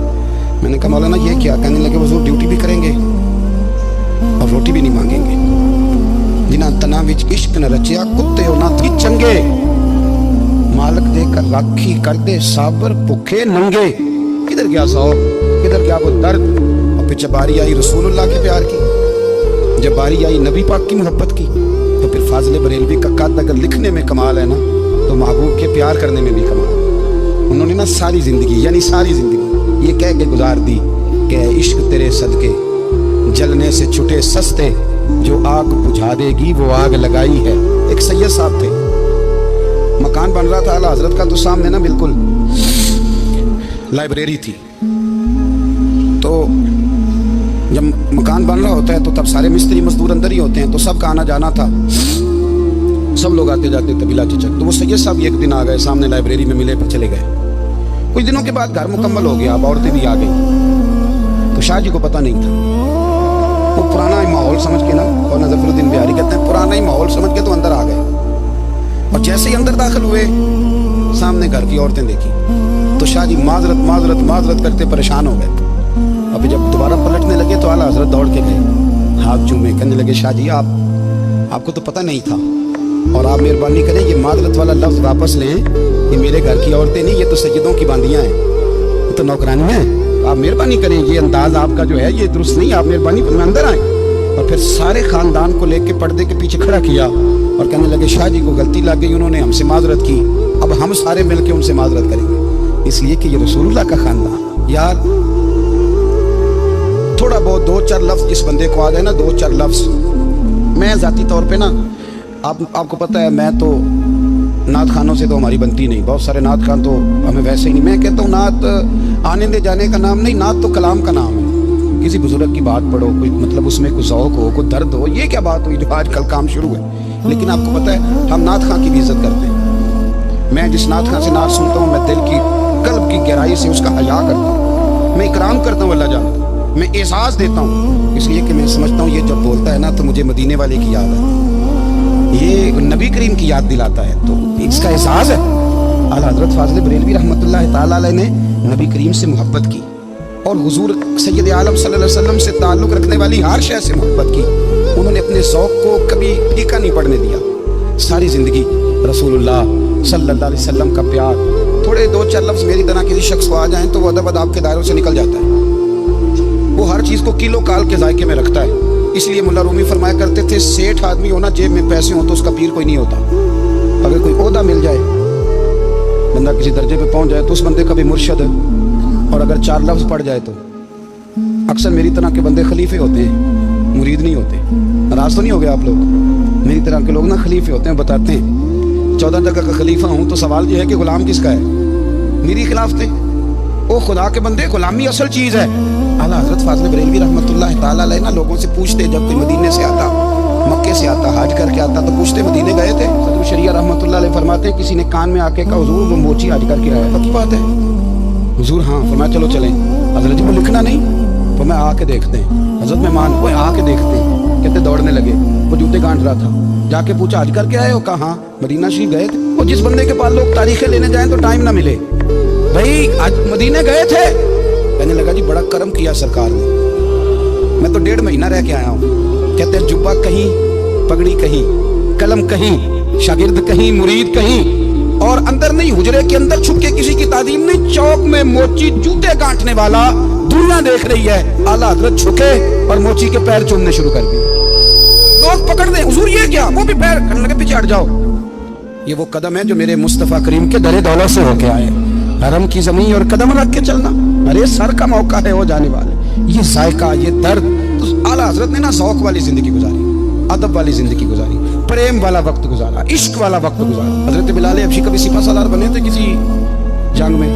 मैंने कहा मौलाना ये क्या? कहने लगे हुजूर ड्यूटी भी करेंगे और रोटी भी नहीं मांगेंगे। जिन्हां तना विच इश्क न रचिया कुत्ते हो ना थी चंगे, मालक देकर राखी कर दे साबर भुखे नंगे। किधर गया सौ, किधर गया वो दर्द? और फिर जब बारी आई रसूलुल्लाह के प्यार की, जब बारी आई नबी पाक की मोहब्बत की, तो फिर फाजिल बरेलवी का कद अगर लिखने में कमाल है ना, तो महबूब के प्यार करने में भी कमाल। उन्होंने ना सारी जिंदगी यानी सारी जिंदगी ये कह के गुजार दी कि इश्क तेरे सदके जलने से छुटे सस्ते, जो आग बुझा देगी वो आग लगाई है। एक सैयद साहब थे, मकान बन रहा था आला हजरत का, तो सामने ना बिल्कुल लाइब्रेरी थी। तो जब मकान बन रहा होता है तो तब सारे मिस्त्री मजदूर अंदर ही होते हैं, तो सबका आना जाना था, सब लोग आते जाते थे बिला झिझक। तो वो सैयद साहब एक दिन आ गए, सामने लाइब्रेरी में मिले, पर चले गए। कुछ दिनों के बाद घर मुकम्मल हो गया, अब औरतें भी आ गई। तो शाह जी को पता नहीं था, वो पुराना ही माहौल समझ के ना, और नजफरुद्दीन बिहारी कहते हैं पुराना ही माहौल समझ के तो अंदर आ गए। और जैसे ही अंदर दाखिल हुए, सामने घर की औरतें देखी, तो शाह जी माजरत माजरत माजरत करते परेशान हो गए। अभी जब दोबारा पलटने लगे तो आला हजरत दौड़ के गए, हाथ चूमे, कहने लगे शाह जी आपको तो पता नहीं था, और आप मेहरबानी करें ये माजरत वाला लफ्ज़ वापस लें, ये मेरे घर की औरतें नहीं, ये तो सैयदों की बांदियाँ हैं, ये तो नौकरानी हैं, आप मेहरबानी करें, ये अंदाज आपका जो है ये दुरुस्त नहीं, आप मेहरबानी में अंदर आए। और फिर सारे ख़ानदान को लेके पर्दे के पीछे खड़ा किया और कहने लगे शाह जी को गलती लग गई, उन्होंने हमसे माजरत की, अब हम सारे मिल के उनसे माजरत करेंगे, इसलिए कि ये रसूलुल्लाह का ख़ानदान। यार थोड़ा बहुत 2-4 लफ्ज़ जिस बंदे को आ गए ना, 2-4 लफ्ज़, मैं ज़ाती तौर पे ना आपको पता है, मैं तो नात खानों से तो हमारी बनती नहीं, बहुत सारे नात खान तो हमें वैसे ही नहीं। मैं कहता हूँ नात आने दे जाने का नाम नहीं, नात तो कलाम का नाम है। किसी बुजुर्ग की बात पढ़ो, कोई मतलब उसमें कुछ ज़ौक़ हो, कोई दर्द हो, ये क्या बात हुई जो आजकल काम शुरू है। लेकिन आपको पता है हम नात खां की भी इज़्ज़त करते हैं। मैं जिस नात खां से नात सुनता हूँ, मैं दिल की कल्ब की गहराई से उसका हया करता हूँ, मैं इकराम करता हूँ, अल्लाह जानता, मैं एहसास देता हूँ, इसलिए कि मैं समझता हूँ ये जब बोलता है ना तो मुझे मदीने वाले की याद है, ये नबी करीम की याद दिलाता है, तो इसका एहसास है। आला हज़रत फ़ाज़िल बरेलवी रहमतुल्लाह ताला अलैह ने नबी करीम से मोहब्बत की, और हुजूर सैयद आलम सल्लल्लाहु अलैहि वसल्लम से ताल्लुक़ रखने वाली हर शय से मोहब्बत की। उन्होंने अपने ज़ौक़ को कभी फीका नहीं पड़ने दिया, सारी ज़िंदगी रसूलुल्लाह सल्लल्लाहु अलैहि वसल्लम का प्यार। थोड़े 2-4 लफ्ज़ मेरी तरह किसी शख्स को आ जाएँ तो वो अदब आपके दायरों से निकल जाता है, वो हर चीज़ को किलो काल के जायके में रखता है। इसलिए मुल्ला रूमी फरमाया करते थे, सेठ आदमी होना, जेब में पैसे हो तो उसका पीर कोई नहीं होता। अगर कोई ओहदा मिल जाए, बंदा किसी दर्जे पे पहुंच जाए, तो उस बंदे का भी मुर्शद है। और अगर 4 लफ्ज़ पढ़ जाए तो अक्सर मेरी तरह के बंदे खलीफे होते हैं, मुरीद नहीं होते। नाराज़ तो नहीं हो गए आप लोग? मेरी तरह के लोग ना खलीफे होते हैं, बताते हैं 14 जगह का खलीफा हूँ, तो सवाल ये है कि गुलाम किसका है? मेरी खिलाफ थे। ओ खुदा के बंदे, गुलामी असल चीज़ है। आला हज़रत फ़ाज़िल बरेलवी रहमतुल्लाह ताला अलैह ना लोगों से पूछते, जब कोई मदीने से आता, मक्के से आता, हज करके आता, तो पूछते मदीने गए थे? सदर शरिया रहमतुल्लाह अलैह फरमाते हैं, किसी ने कान में आके कहा हुजूर वो मोची हज करके आया, पक्की बात है? हुजूर हाँ। फरमाया चलो चलें। हज़रत जी को लिखना नहीं, तो मैं आके देखते हैं। हज़रत मेहमान वो आके देखते हैं, कहते दौड़ने लगे, वो जूते गांठ रहा था, जाके पूछा हज करके आए हो? कहा हाँ, मदीना शरीफ गए थे। वो जिस बंदे के पास लोग तारीखें लेने जाएं तो टाइम ना मिले, भाई आज मदीने गए थे? कहने लगा जी बड़ा करम किया सरकार ने, मैं तो 1.5 महीना रह के आया हूँ। कहते हैं जुब्बा कहीं, पगड़ी कहीं, कलम कहीं, शागिर्द कहीं, मुरीद कहीं, और अंदर नहीं, हुजरे के अंदर छुप के किसी की तादीम नहीं, चौक में मोची जूते गांठने वाला दुनिया देख रही है। आला हज़रत झुके और मोची के पैर चूमने शुरू कर दिए। लोग पकड़ दे, हुजूर ये क्या? वो भी पैर, कहने लगे पीछे हट जाओ। ये वो कदम है जो मेरे मुस्तफ़ा करीम के दरे दौलत से होके आए। हरम की जमीन और कदम रख के चलना, अरे सर का मौका है वो जाने वाले। ये जायका, ये दर्द, तो आला हज़रत ने ना ज़ौक़ वाली जिंदगी गुजारी, अदब वाली जिंदगी गुजारी, प्रेम वाला वक्त गुजारा, इश्क वाला वक्त गुजारा। हज़रत बिलाल हबशी कभी सिपा सालार बने थे किसी जंग में,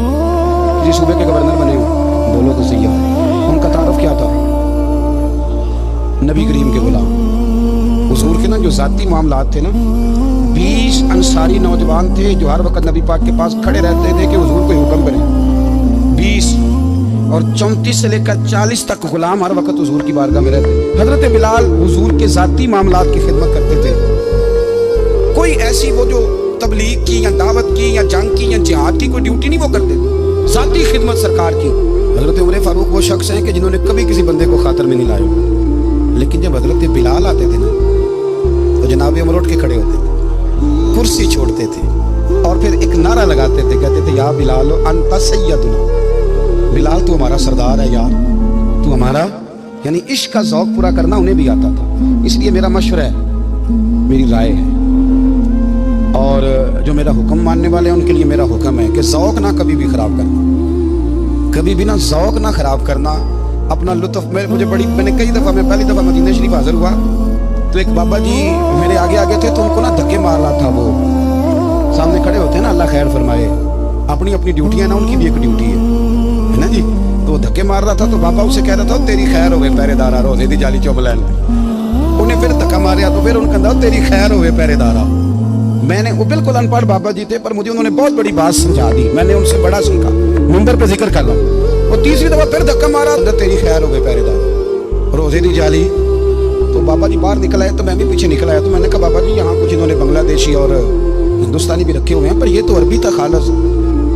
किसी सूबे के गवर्नर बने हो? बोलो तो सही है। उनका तारुफ क्या था? नबी करीम के गुलाम। हुजूर के ना जो ज़ाती मामलात थे ना, 20 अंसारी नौजवान थे जो हर वक्त नबी पाक के पास खड़े रहते थे कि हुजूर कोई हुक्म करे। 20 और 34 से लेकर 40 तक गुलाम हर वक्त हुजूर की बारगाह में रहते। हजरत बिलाल हुजूर के ज़ाती मामलात की खिदमत करते थे। कोई ऐसी वो जो तबलीग की या दावत की या जंग की या जिहाद की कोई ड्यूटी नहीं वो करते, ज़ाती खिदमत सरकार की। हजरत उमर फारूक वो शख्स हैं कि जिन्होंने कभी किसी बंदे को खातर में नहीं लाया, लेकिन जब हजरत बिलाल आते थे ना तो जनाब उमर उठ के खड़े होते थे, कुर्सी छोड़ते थे और फिर एक नारा लगाते थे, कहते थे या बिलाल अंता सैयदुना, बिलाल तू हमारा सरदार है यार, तू हमारा। यानी इश्क का ज़ौक़ पूरा करना उन्हें भी आता था। इसलिए मेरा मशवरा है, मेरी राय है, और जो मेरा हुक्म मानने वाले हैं उनके लिए मेरा हुक्म है कि ज़ौक़ ना कभी भी ख़राब करना, कभी भी ना ज़ौक़ ना ख़राब करना, अपना लुत्फ़। मैंने कई दफ़ा, मैं पहली दफ़ा मदीना शरीफ हाज़िर हुआ तो एक बाबा जी मेरे आगे आगे थे, तो उनको ना धक्के मार रहा था वो सामने खड़े होते हैं ना, अल्लाह खैर फरमाए, अपनी अपनी ड्यूटी है ना, उनकी भी एक ड्यूटी है ना जी। तो वो धक्के मार रहा था तो बाबा उसे कह रहा था तेरी खैर होवे पहरेदारा रोजे दी जाली चुभ लैन। उन्हें फिर धक्का मारिया तो फिर उन्हें कहता तेरी खैर होवे पहरेदारा। मैंने, वो बिल्कुल अनपढ़ बाबा जी थे पर मुझे उन्होंने बहुत बड़ी बात समझा दी, मैंने उनसे बड़ा सीखा, मुंबर पे जिक्र कर लो। वो तीसरी दफा फिर धक्का मारा, तेरी खैर होवे पहरेदार रोजे दी जाली। तो बाबा जी बाहर निकल आए तो मैं भी पीछे निकल आया। तो मैंने कहा बाबा जी यहाँ कुछ इन्होंने बांग्लादेशी और हिंदुस्तानी भी रखे हुए हैं, पर ये तो अरबी था खालस,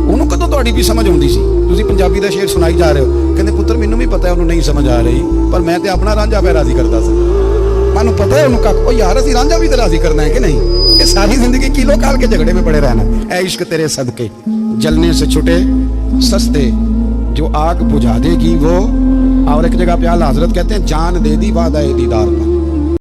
ਉਹਨੂੰ ਕਦੋਂ ਤੁਹਾਡੀ ਵੀ ਸਮਝ ਆਉਂਦੀ ਸੀ? ਤੁਸੀਂ ਪੰਜਾਬੀ ਦਾ ਸ਼ੇਰ ਸੁਣਾਈ ਜਾ ਰਹੇ ਹੋ। ਕਹਿੰਦੇ ਪੁੱਤਰ ਮੈਨੂੰ ਵੀ ਪਤਾ ਉਹਨੂੰ ਨਹੀਂ ਸਮਝ ਆ ਰਹੀ, ਪਰ ਮੈਂ ਤੇ ਆਪਣਾ ਰਾਂਝਾ ਪੈ ਰਾਜ਼ੀ ਕਰਦਾ ਸੀ, ਮੈਨੂੰ ਪਤਾ ਹੈ ਉਹਨੂੰ ਕੱਖ। ਉਹ ਯਾਰ ਅਸੀਂ ਰਾਂਝਾ ਵੀ ਤਾਂ ਰਾਜ਼ੀ ਕਰਨਾ ਹੈ ਕਿ नहीं? कि सारी जिंदगी किलो काल के झगड़े में पड़े रहना। ऐ इश्क तेरे सदके जलने से छुटे सस्ते, जो आग बुझा देगी वो। और एक जगह पे आला हजरत कहते हैं जान दे दी वादा दीदार का।